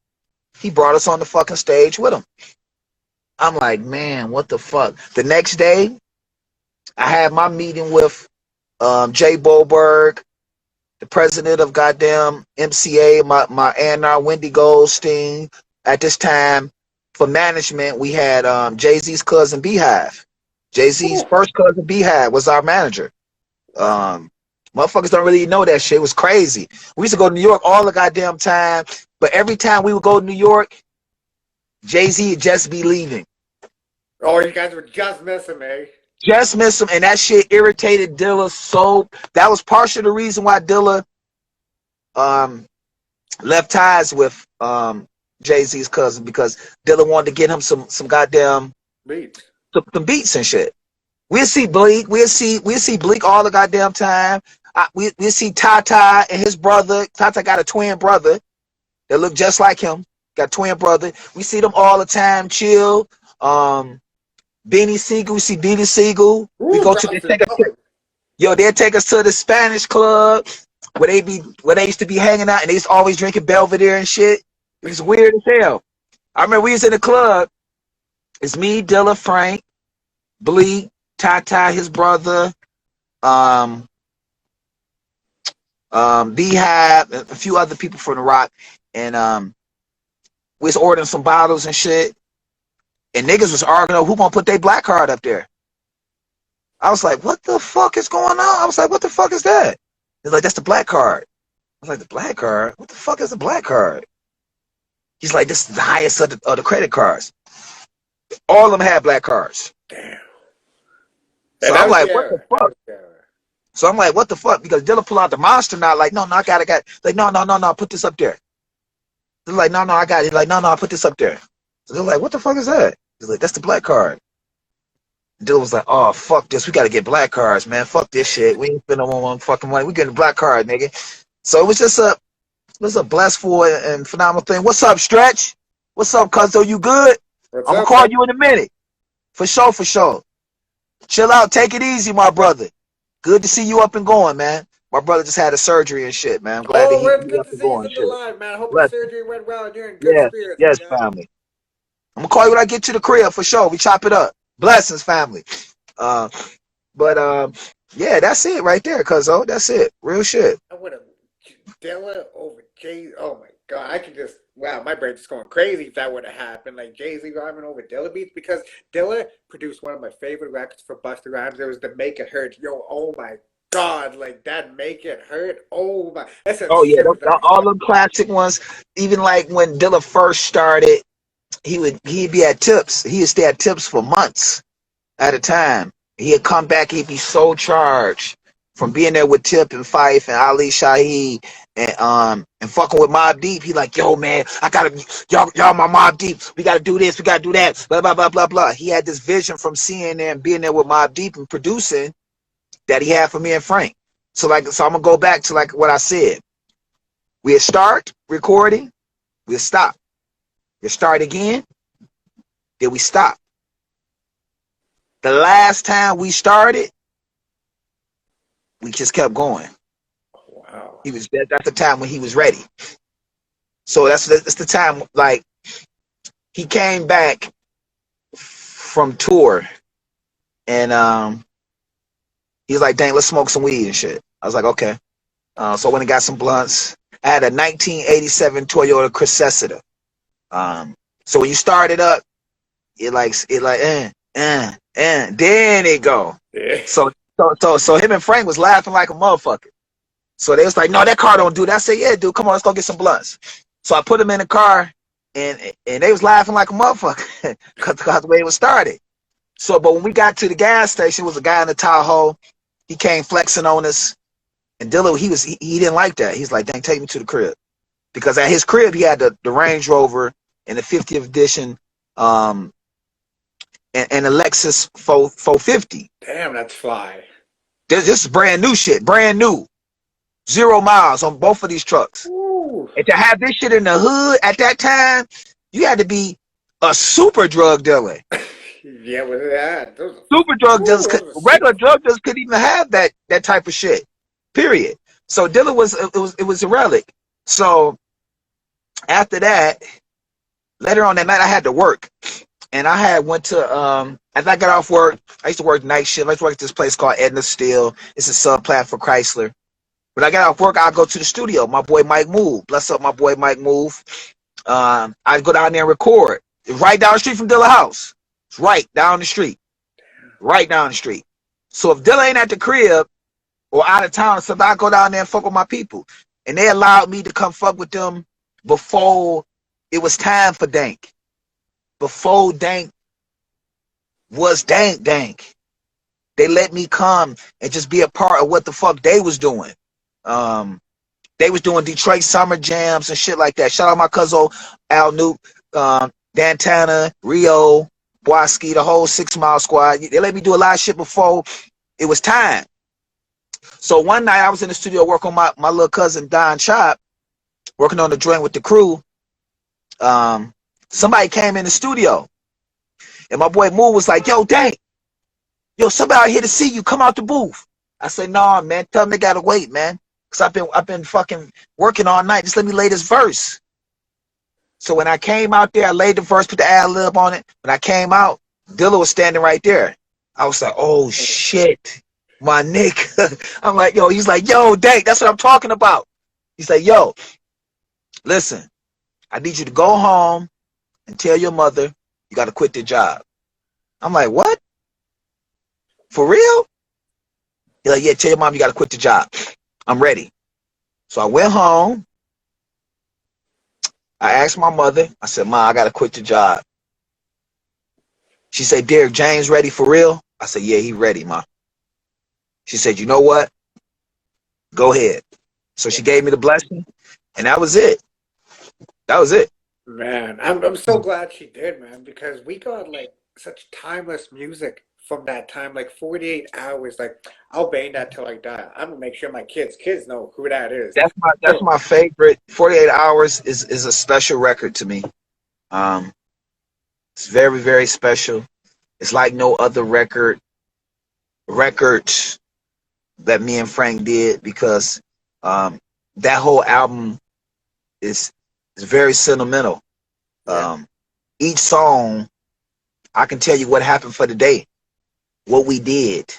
he brought us on the fucking stage with him. I'm like, man, what the fuck? The next day, I had my meeting with Jay Boberg, the president of goddamn MCA, my A&R Wendy Goldstein. At this time, for management, we had Jay-Z's cousin Beehive. Jay-Z's first cousin Beehive was our manager. Motherfuckers don't really know that shit. It was crazy. We used to go to New York all the goddamn time, but every time we would go to New York, Jay-Z would just be leaving. Oh, you guys were just missing me. Just miss him, and that shit irritated Dilla so. That was partially the reason why Dilla left ties with Jay-Z's cousin, because Dilla wanted to get him some goddamn beats, some beats and shit. We'll see Bleak. We'll see Bleak all the goddamn time. We'll see Tata and his brother. Tata got a twin brother that look just like him. Got a twin brother. We see them all the time. Chill. Beanie Siegel. We see Beanie Siegel. We go to they'll take us to the Spanish club where they used to be hanging out, and they used to always drinking Belvedere and shit. It was weird as hell. I remember we was in the club. It's me, Dilla, Frank, Bleak, Tata, his brother, Beehive, a few other people from the Rock, and we was ordering some bottles and shit, and niggas was arguing who gonna put their black card up there. I was like, what the fuck is going on? I was like, what the fuck is that? He's like, that's the black card. I was like, the black card? What the fuck is the black card? He's like, this is the highest of the credit cards. All of them had black cards. Damn. So I'm like, what the fuck? So I'm like, what the fuck? Because Dilla pull out the monster now, like, no, I got it. Like, no, put this up there. They're like, no, I got it. Like, no, put this up there. So they're like, what the fuck is that? He's like, that's the black card. Dilla was like, oh, fuck this. We got to get black cards, man. Fuck this shit. We ain't spending one fucking money. We getting a black card, nigga. So it was just a blissful and phenomenal thing. What's up, Stretch? What's up, cuzzo? You good? I'm going to call you in a minute. For sure. Chill out. Take it easy, my brother. Good to see you up and going, man. My brother just had a surgery and shit, man. I'm glad that he's up and going. Alive, man. I hope the surgery went well and you're in good spirits. Yes, family. I'm going to call you when I get to the crib, for sure. We chop it up. Blessings, family. Yeah, that's it right there, cuzzo. That's it. Real shit. I would have Dilla over Jay. Oh my god, I could just my brain's just going crazy if that would have happened. Like Jay-Z rhyming over Dilla beats, because Dilla produced one of my favorite records for Busta Rhymes. It was the Make It Hurt. Yo, oh my god, like that Make It Hurt. Oh my, all the classic ones. Even like when Dilla first started, he'd be at Tips. He would stay at Tips for months at a time. He'd come back. He'd be so charged from being there with Tip and Fife and Ali Shaheed and fucking with Mobb Deep. He like, yo, man, I gotta y'all my Mobb Deep. We gotta do this. We gotta do that. Blah blah blah blah blah. He had this vision from seeing there and being there with Mobb Deep and producing that he had for me and Frank. So I'm gonna go back to like what I said. We'll start recording. We'll stop. We'll start again. Then we stop. The last time we started, we just kept going. Wow. That's the time when he was ready. So that's the time, like, he came back from tour and he's like, dang, let's smoke some weed and shit. I was like, okay. So I went and got some blunts. I had a 1987 Toyota Cressida. So when you start it up, then it go. Yeah. So him and Frank was laughing like a motherfucker. So they was like, no, that car don't do that. I said, yeah, dude, come on, let's go get some blunts. So I put him in the car, and they was laughing like a motherfucker because the way it was started. So, but when we got to the gas station, was a guy in the Tahoe. He came flexing on us, and Dilla, he didn't like that. He's like, dang, take me to the crib. Because at his crib, he had the Range Rover and the 50th edition and a Lexus 450. Damn, that's fly. This is brand new shit, brand new. 0 miles on both of these trucks. Ooh. And to have this shit in the hood at that time, you had to be a super drug dealer. Yeah, with that. Super drug dealers, regular drug dealers couldn't even have that type of shit. Period. So Dilla was a relic. So after that, later on that night, I had to work. And I had went to, as I got off work, I used to work night shift. I used to work at this place called Edna Steel. It's a subplat for Chrysler. When I got off work, I'll go to the studio. My boy Mike Move. Bless up my boy Mike Move. I'd go down there and record. It's right down the street from Dilla house. It's right down the street. Right down the street. So if Dilla ain't at the crib or out of town, so I go down there and fuck with my people. And they allowed me to come fuck with them before it was time for Dank. Before Dank was Dank. They let me come and just be a part of what the fuck they was doing. They was doing Detroit summer jams and shit like that. Shout out my cousin Al Nuke, Dantana, Rio, Boaski, the whole 6 Mile Squad. They let me do a lot of shit before it was time. So one night I was in the studio working on my little cousin Don Chop, working on the joint with the crew. Somebody came in the studio, and my boy Moo was like, "Yo, Dank, yo, somebody out here to see you. Come out the booth." I said, "Nah, man. Tell them they gotta wait, man. Cause I've been fucking working all night. Just let me lay this verse." So when I came out there, I laid the verse, put the ad lib on it. When I came out, Dilla was standing right there. I was like, "Oh shit, my nigga." I'm like, "Yo," he's like, "Yo, Dank, that's what I'm talking about." He's like, "Yo, listen, I need you to go home and tell your mother you got to quit the job." I'm like, "What? For real?" He's like, "Yeah, tell your mom you got to quit the job." I'm ready. So I went home. I asked my mother. I said, "Ma, I got to quit the job." She said, "Derek James ready for real?" I said, "Yeah, he ready, Ma." She said, "You know what? Go ahead." So she gave me the blessing, and that was it. That was it. Man, I'm so glad she did, man, because we got like such timeless music from that time, like 48 hours. Like I'll bang that till I die. I'm gonna make sure my kids know who that is. That's my favorite. 48 Hours is a special record to me. It's very, very special. It's like no other record that me and Frank did, because that whole album is very sentimental. Yeah. Each song, I can tell you what happened for the day, what we did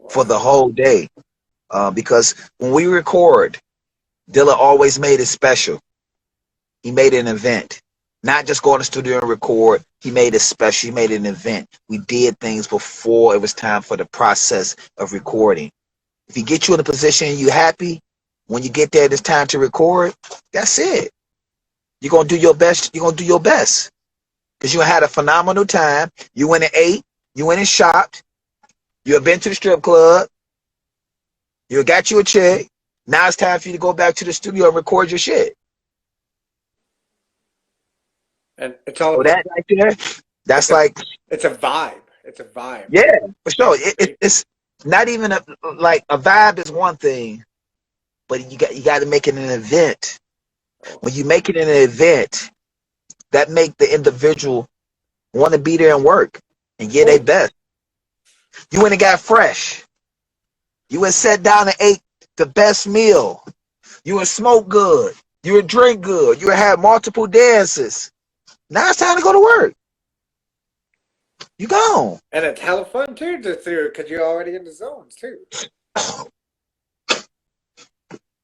for the whole day. Because when we record, Dilla always made it special. He made an event. Not just go in the studio and record. He made it special. He made an event. We did things before it was time for the process of recording. If he get you in a position and you happy, when you get there, it's time to record, that's it. You're going to do your best. You're going to do your best. Because you had a phenomenal time. You went and ate. You went and shopped. You have been to the strip club. You got you a check. Now it's time for you to go back to the studio and record your shit. And it's all So about that right there, that's it's a vibe. It's a vibe. yeah, for sure. It's not even like a vibe is one thing, but you got to make it an event. When you make it an event, that make the individual want to be there and work and get their best. You went and got fresh. You went sat down and ate the best meal. You would smoke good. You would drink good. You would have multiple dances. Now it's time to go to work. You gone. And it's hella fun too, because you're already in the zones too.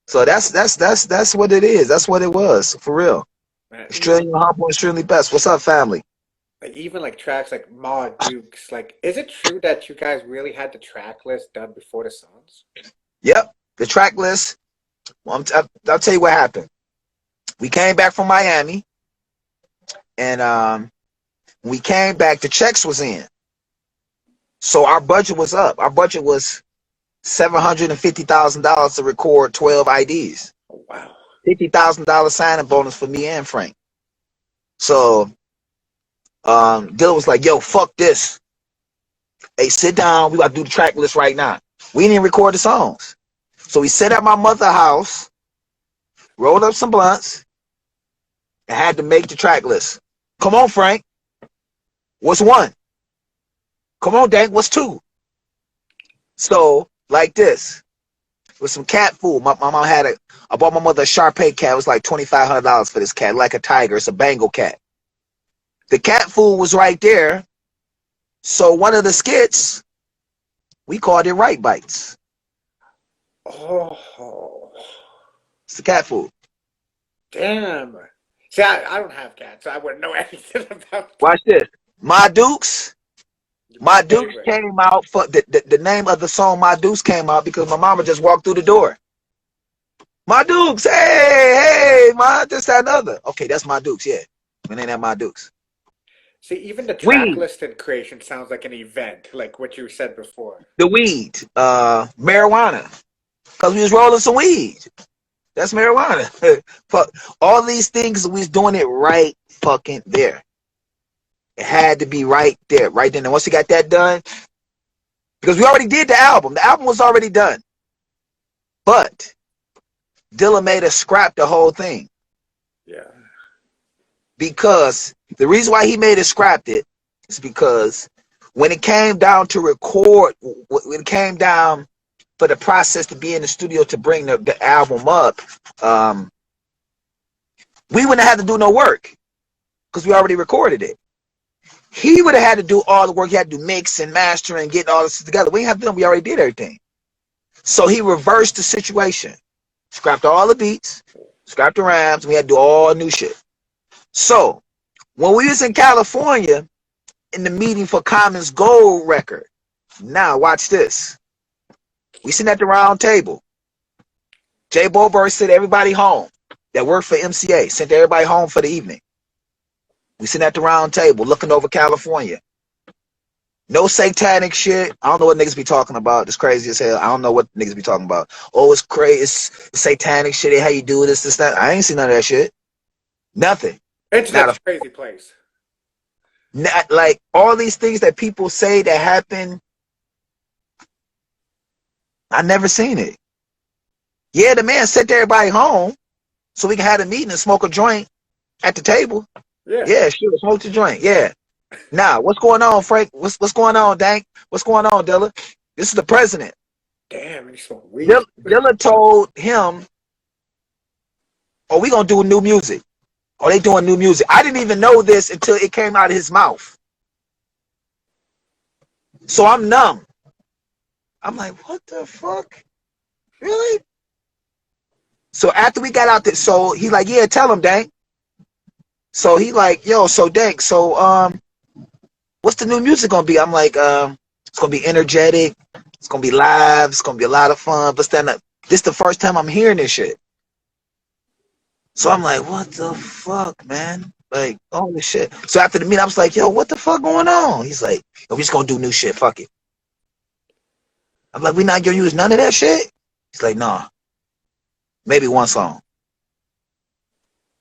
So that's what it is. That's what it was for real. Man, Extremely humble, extremely best. What's up, family? like even like tracks like Ma Dukes, like is it true that you guys really had the track list done before the songs? Yep, the track list. Well, I'll tell you what happened. We came back from Miami, and when we came back, the checks was in. So our budget was up. Our budget was $750,000 to record 12 IDs. Oh, wow. $50,000 signing bonus for me and Frank. So Dilla was like, "Yo, fuck this. Hey, sit down. We got to do the track list right now." We didn't even record the songs. So we sat at my mother's house, rolled up some blunts, and had to make the track list. Come on, Frank. What's one? Come on, Dank. What's two? So, like this. With some cat food. My mom I bought my mother a Shar-Pei cat. It was like $2,500 for this cat, like a tiger. It's a Bengal cat. The cat food was right there. So one of the skits, we called it Right Bites. Oh. It's the cat food. Damn. See, I don't have cats, so I wouldn't know anything about them. Watch this. My Dukes. My My Dukes favorite. came out for the name of the song. My Dukes came out because my mama just walked through the door. My Dukes, hey, my this that another. Okay, that's My Dukes. Yeah, my name that My Dukes. See, even the track Weed, listing creation sounds like an event, like what you said before. the weed, marijuana, because we was rolling some weed. That's marijuana. Fuck, all these things, we was doing it right fucking there. It had to be right there, right then. And once we got that done, because we already did the album was already done. But Dilla made us scrap the whole thing. Yeah. Because the reason why he made us scrap it is because when it came down to record, when it came down for the process to be in the studio to bring the album up, we wouldn't have had to do no work because we already recorded it. He would have had to do all the work. He had to do mix and master and get all this together. We didn't have to do it. We already did everything. So he reversed the situation. Scrapped all the beats, scrapped the rhymes, and we had to do all new shit. So when we was in California in the meeting for Common's Gold record, now watch this. We sitting at the round table. Jay Boberg sent everybody home that worked for MCA, sent everybody home for the evening. We sitting at the round table looking over California. No satanic shit. I don't know what niggas be talking about. It's crazy as hell. I don't know what niggas be talking about. Oh, it's crazy. It's satanic shit. How you do this, that. I ain't seen none of that shit. Nothing. It's Not such a crazy place. Not like all these things that people say that happen. I never seen it. Yeah, the man sent everybody home so we can have a meeting and smoke a joint at the table. Yeah, sure. Smoke the joint. Yeah. Now, what's going on, Frank? What's going on, Dank? What's going on, Dilla? This is the president. Damn, he's so weird. Dilla told him, "Oh, we gonna do new music. Oh, they doing new music." I didn't even know this until it came out of his mouth. So I'm numb. I'm like, what the fuck? Really? So after we got out there, so he like, yeah, tell him, Dank. So he like, yo, so Dank, so what's the new music gonna be? I'm like, it's gonna be energetic, it's gonna be live, it's gonna be a lot of fun. But then this the first time I'm hearing this shit. So I'm like, what the fuck, man? Like, holy shit. So after the meeting, I was like, yo, what the fuck going on? He's like, yo, we just gonna do new shit, fuck it. I'm like, we not gonna use none of that shit? He's like, nah. Maybe one song.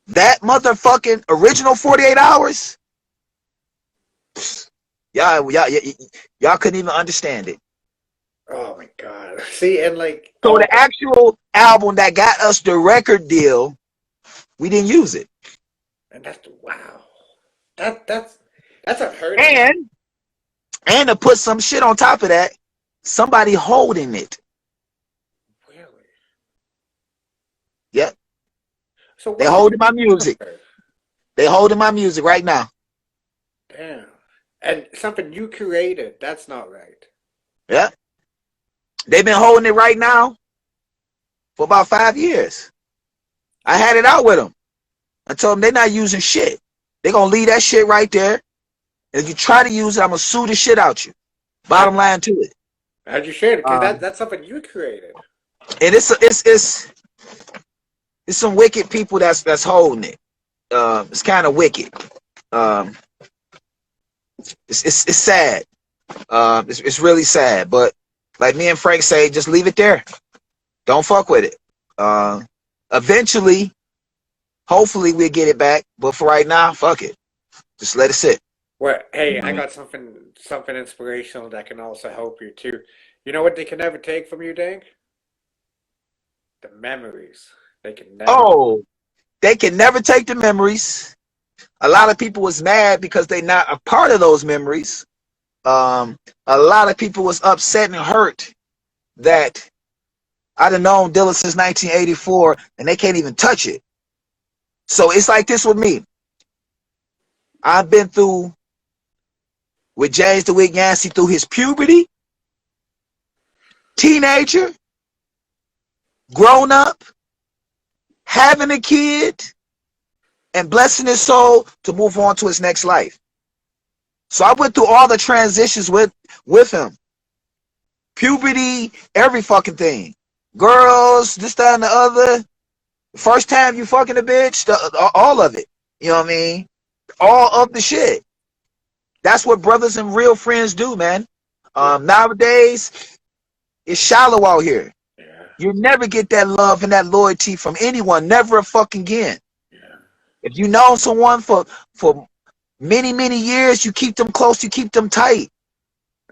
That motherfucking original 48 hours? Y'all couldn't even understand it. Oh my god. See, and like So the actual album that got us the record deal, we didn't use it. And that's wow. That's unheard of. And to put some shit on top of that, somebody holding it. Really? Yep. So they holding my music. They holding my music right now. Damn. And something you created, that's not right. Yeah. They've been holding it right now for about 5 years. I had it out with them. I told them they're not using shit. They're going to leave that shit right there. And if you try to use it, I'm going to sue the shit out you. Bottom line to it. How'd you share it? Because that's something you created. And it's some wicked people that's holding it. It's kind of wicked. It's sad. It's really sad. But like me and Frank say, just leave it there. Don't fuck with it. Eventually, hopefully we'll get it back. But for right now, fuck it. Just let it sit. Well, hey, I got something inspirational that can also help you too. You know what they can never take from you, Dank? The memories. They can never. Oh, they can never take the memories. A lot of people was mad because they not a part of those memories. A lot of people was upset and hurt that I'd have known Dilla since 1984 and they can't even touch it. So it's like this with me. I've been through with James the Wig Yancey through his puberty, teenager, grown up, having a kid, and blessing his soul to move on to his next life. So I went through all the transitions with him. Puberty, every fucking thing. Girls, this, that, and the other. First time you fucking a bitch, all of it. You know what I mean? All of the shit. That's what brothers and real friends do, man. Nowadays, it's shallow out here. Yeah. You never get that love and that loyalty from anyone. Never a fucking again. Yeah. If you know someone for many, many years, you keep them close, you keep them tight.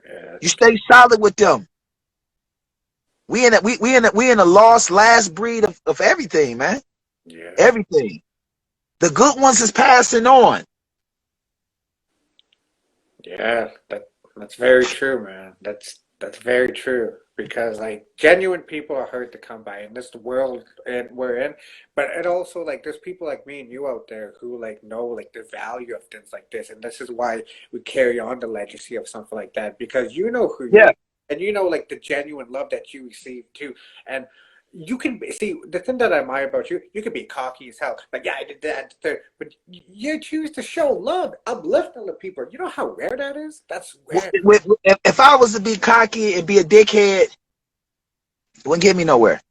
Yeah. You stay solid with them. We in a lost last breed of everything, man. Yeah. Everything. The good ones is passing on. Yeah, that's very true, man. That's very true because like genuine people are hard to come by in this world and we're in. But it also like there's people like me and you out there who like know like the value of things like this, and this is why we carry on the legacy of something like that because you know who you Yeah. are, and you know like the genuine love that you receive too, and. You can see the thing that I admire about you. You can be cocky as hell, like yeah, I did that, but you choose to show love, uplift other people. You know how rare that is. That's rare. If I was to be cocky and be a dickhead, it wouldn't get me nowhere.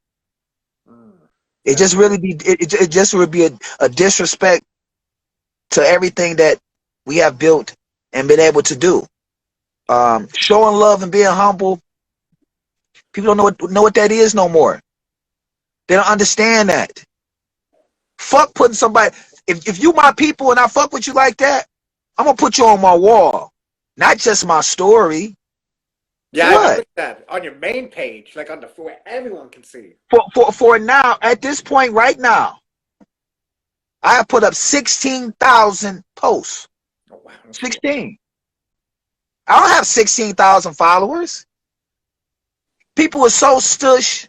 It just really be it just would be a disrespect to everything that we have built and been able to do. Showing love and being humble, people don't know what that is no more. They don't understand that. Fuck putting somebody. If you my people and I fuck with you like that, I'm gonna put you on my wall, not just my story. Yeah, I What? noticed that on your main page, like on the where everyone can see. For now, at this point, right now, I have put up 16,000 posts. Oh wow, 16. I don't have 16,000 followers. People are so stush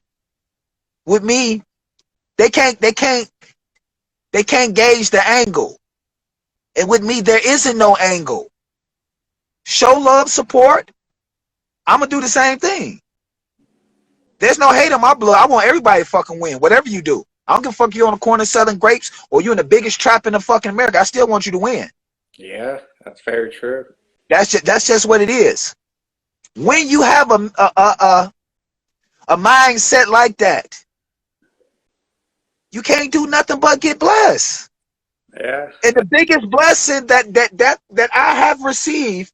with me, they can't gauge the angle. And with me, there isn't no angle. Show love, support. I'm gonna do the same thing. There's no hate on my blood. I want everybody to fucking win, whatever you do. I don't give a fuck you on the corner selling grapes or you in the biggest trap in the fucking America. I still want you to win. Yeah, that's very true. That's just what it is. When you have a mindset like that, you can't do nothing but get blessed. Yeah. And the biggest blessing that I have received,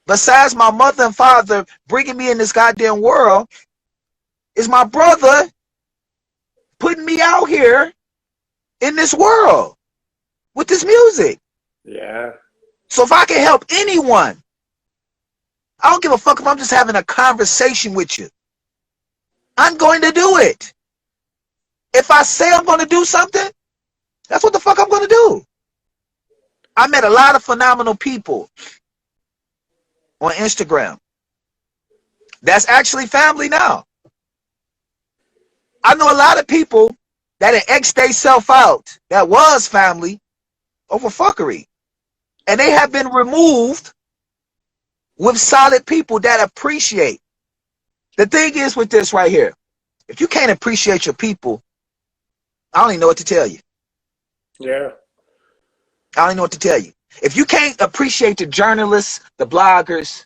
besides my mother and father bringing me in this goddamn world, is my brother putting me out here in this world with this music. Yeah. So if I can help anyone, I don't give a fuck if I'm just having a conversation with you. I'm going to do it. If I say I'm going to do something, that's what the fuck I'm going to do. I met a lot of phenomenal people on Instagram. That's actually family now. I know a lot of people that had X'd they self out that was family over fuckery. And they have been removed with solid people that appreciate. The thing is with this right here, if you can't appreciate your people, I don't even know what to tell you. Yeah. I don't even know what to tell you. If you can't appreciate the journalists, the bloggers,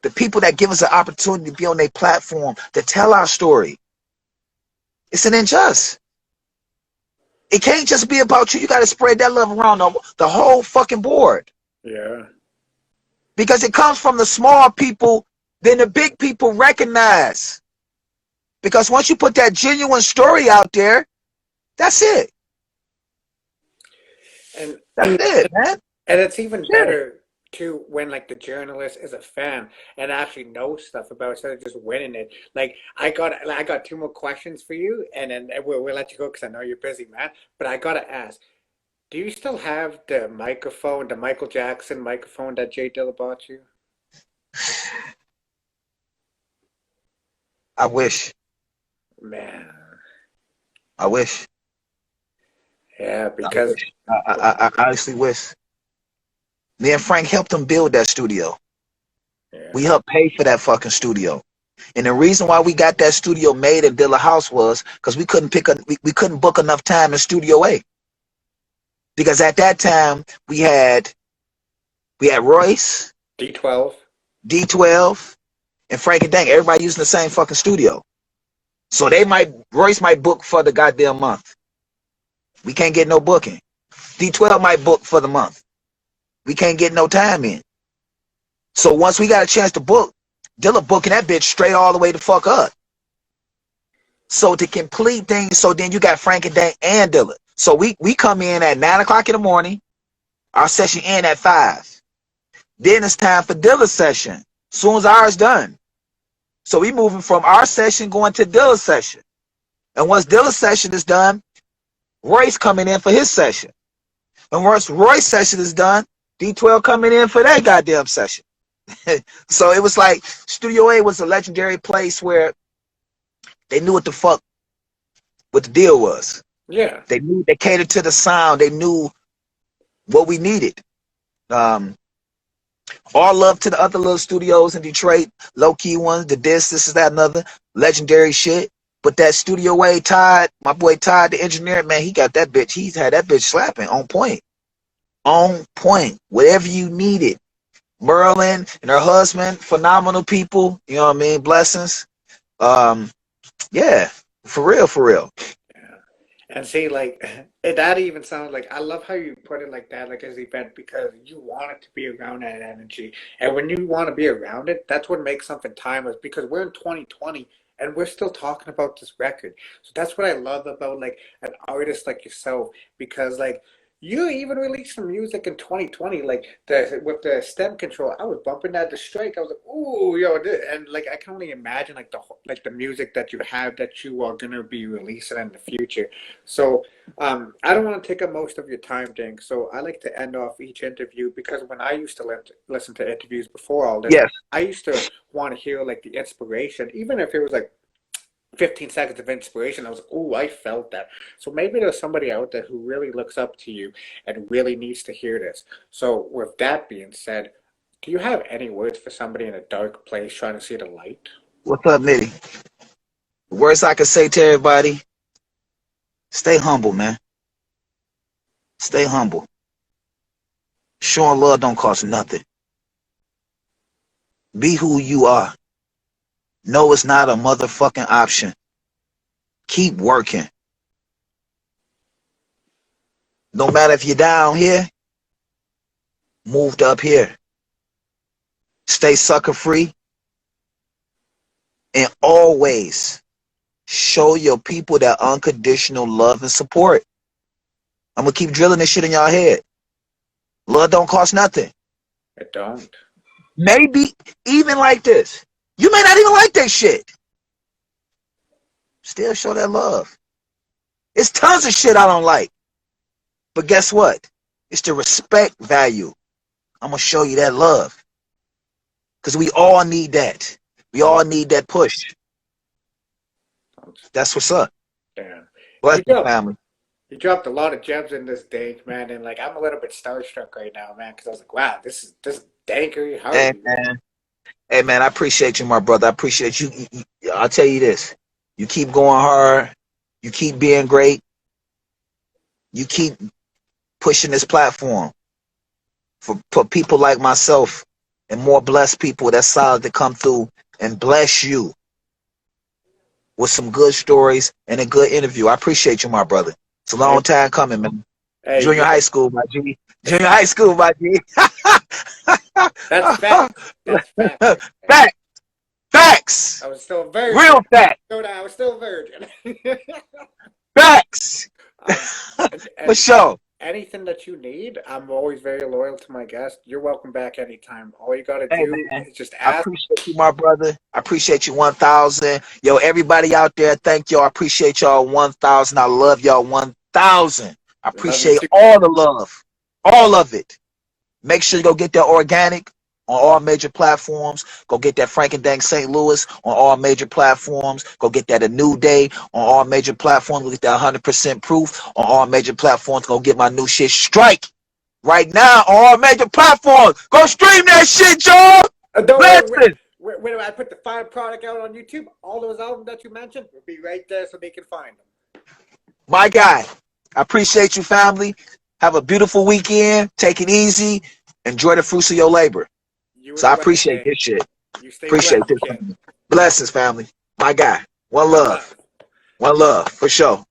the people that give us an opportunity to be on their platform to tell our story, it's an injustice. It can't just be about you. You got to spread that love around the whole fucking board. Yeah. Because it comes from the small people, then the big people recognize. Because once you put that genuine story out there, that's it. And That's it, man. and it's even Yeah. better too when like the journalist is a fan and actually knows stuff about it instead of just winning it. Like I got two more questions for you, and then we'll let you go because I know you're busy, man. But I gotta ask, do you still have the microphone, the Michael Jackson microphone that J Dilla bought you? I wish. Man. I wish. Yeah, because I honestly wish. Me and Frank helped him build that studio. yeah. We helped pay for that fucking studio. And the reason why we got that studio made at Dilla House was because we couldn't book enough time in Studio A. Because at that time we had Royce, D12, D12, and Frank N Dank. Everybody using the same fucking studio. So Royce might book for the goddamn month. We can't get no booking. D12 might book for the month. We can't get no time in. So once we got a chance to book, Dilla booking that bitch straight all the way the fuck up. So to complete things, so then you got Frank N Dank and Dilla. So we come in at 9 o'clock in the morning. Our session end at 5. Then it's time for Dilla's session. Soon as ours done. So we moving from our session going to Dilla's session. And once Dilla's session is done, Royce coming in for his session. And once Roy's session is done, D12 coming in for that goddamn session. So it was like Studio A was a legendary place where they knew what the fuck what the deal was. yeah, They catered to the sound. They knew what we needed. All love to the other little studios in Detroit, low key ones, this is that, another legendary shit. But that Studio A, Todd, my boy Todd, the engineer, man, he got that bitch. He's had that bitch slapping on point. On point. Whatever you needed. Merlin and her husband, phenomenal people. You know what I mean? Blessings. Yeah, for real, for real. yeah. And see, like, that even sounds like, I love how you put it like that, like as event, because you want it to be around that energy. And when you want to be around it, that's what makes something timeless, because we're in 2020 and we're still talking about this record. So that's what I love about like an artist like yourself, because like you even released some music in 2020, like with the stem control. I was bumping that the strike. I was like, ooh, yo, and like I can only imagine like the music that you have that you are gonna be releasing in the future. So I don't want to take up most of your time, Dink. So I like to end off each interview, because when I used to listen to interviews before all this, Yes. I used to want to hear like the inspiration, even if it was like 15 seconds of inspiration. I was like, oh, I felt that. So maybe there's somebody out there who really looks up to you and really needs to hear this. So with that being said, do you have any words for somebody in a dark place trying to see the light? What's up, Nitty? The words I can say to everybody, stay humble, man. Stay humble. Showing love don't cost nothing. Be who you are. No, it's not a motherfucking option. Keep working. No matter if you're down here, moved up here. Stay sucker free. And always show your people that unconditional love and support. I'm going to keep drilling this shit in y'all head. Love don't cost nothing. It don't. Maybe even like this. You may not even like that shit. Still show that love. It's tons of shit I don't like. But guess what? It's the respect value. I'm going to show you that love. Because we all need that. We all need that push. That's what's up. Damn. Bless the family. You dropped a lot of gems in this, Dank, man, and like I'm a little bit starstruck right now, man, because I was like, wow, this is Dankery Harv. Hey, man. Hey, man, I appreciate you, my brother. I appreciate you. I'll tell you this. You keep going hard. You keep being great. You keep pushing this platform for people like myself and more blessed people that's solid to come through and bless you with some good stories and a good interview. I appreciate you, my brother. It's a long time coming, man. Hey, Junior high school, my G. Junior high school, my G. That's fact. That's fact. Fact. Facts. I was still a virgin. Real fact. I was still a virgin. Facts. And For sure. anything that you need, I'm always very loyal to my guests. You're welcome back anytime. All you gotta Hey, do man. is just I ask. appreciate you, my brother. I appreciate you 1,000. Yo, everybody out there, thank y'all. I appreciate y'all 1,000. I love y'all 1,000. I appreciate all the love. All of it. Make sure you go get that organic on all major platforms. Go get that Frank N Dank St. Louis on all major platforms. Go get that A New Day on all major platforms. Go get that 100% Proof on all major platforms. Go get my new shit Strike right now on all major platforms. Go stream that shit, y'all. Don't worry, Listen. when I put the final product out on YouTube, all those albums that you mentioned will be right there so they can find them. My guy, I appreciate you, family. Have a beautiful weekend. Take it easy. Enjoy the fruits of your labor. So I appreciate this shit. You stay Appreciate blessed, this. kid. Blessings, family. My guy. One love. One love, for sure.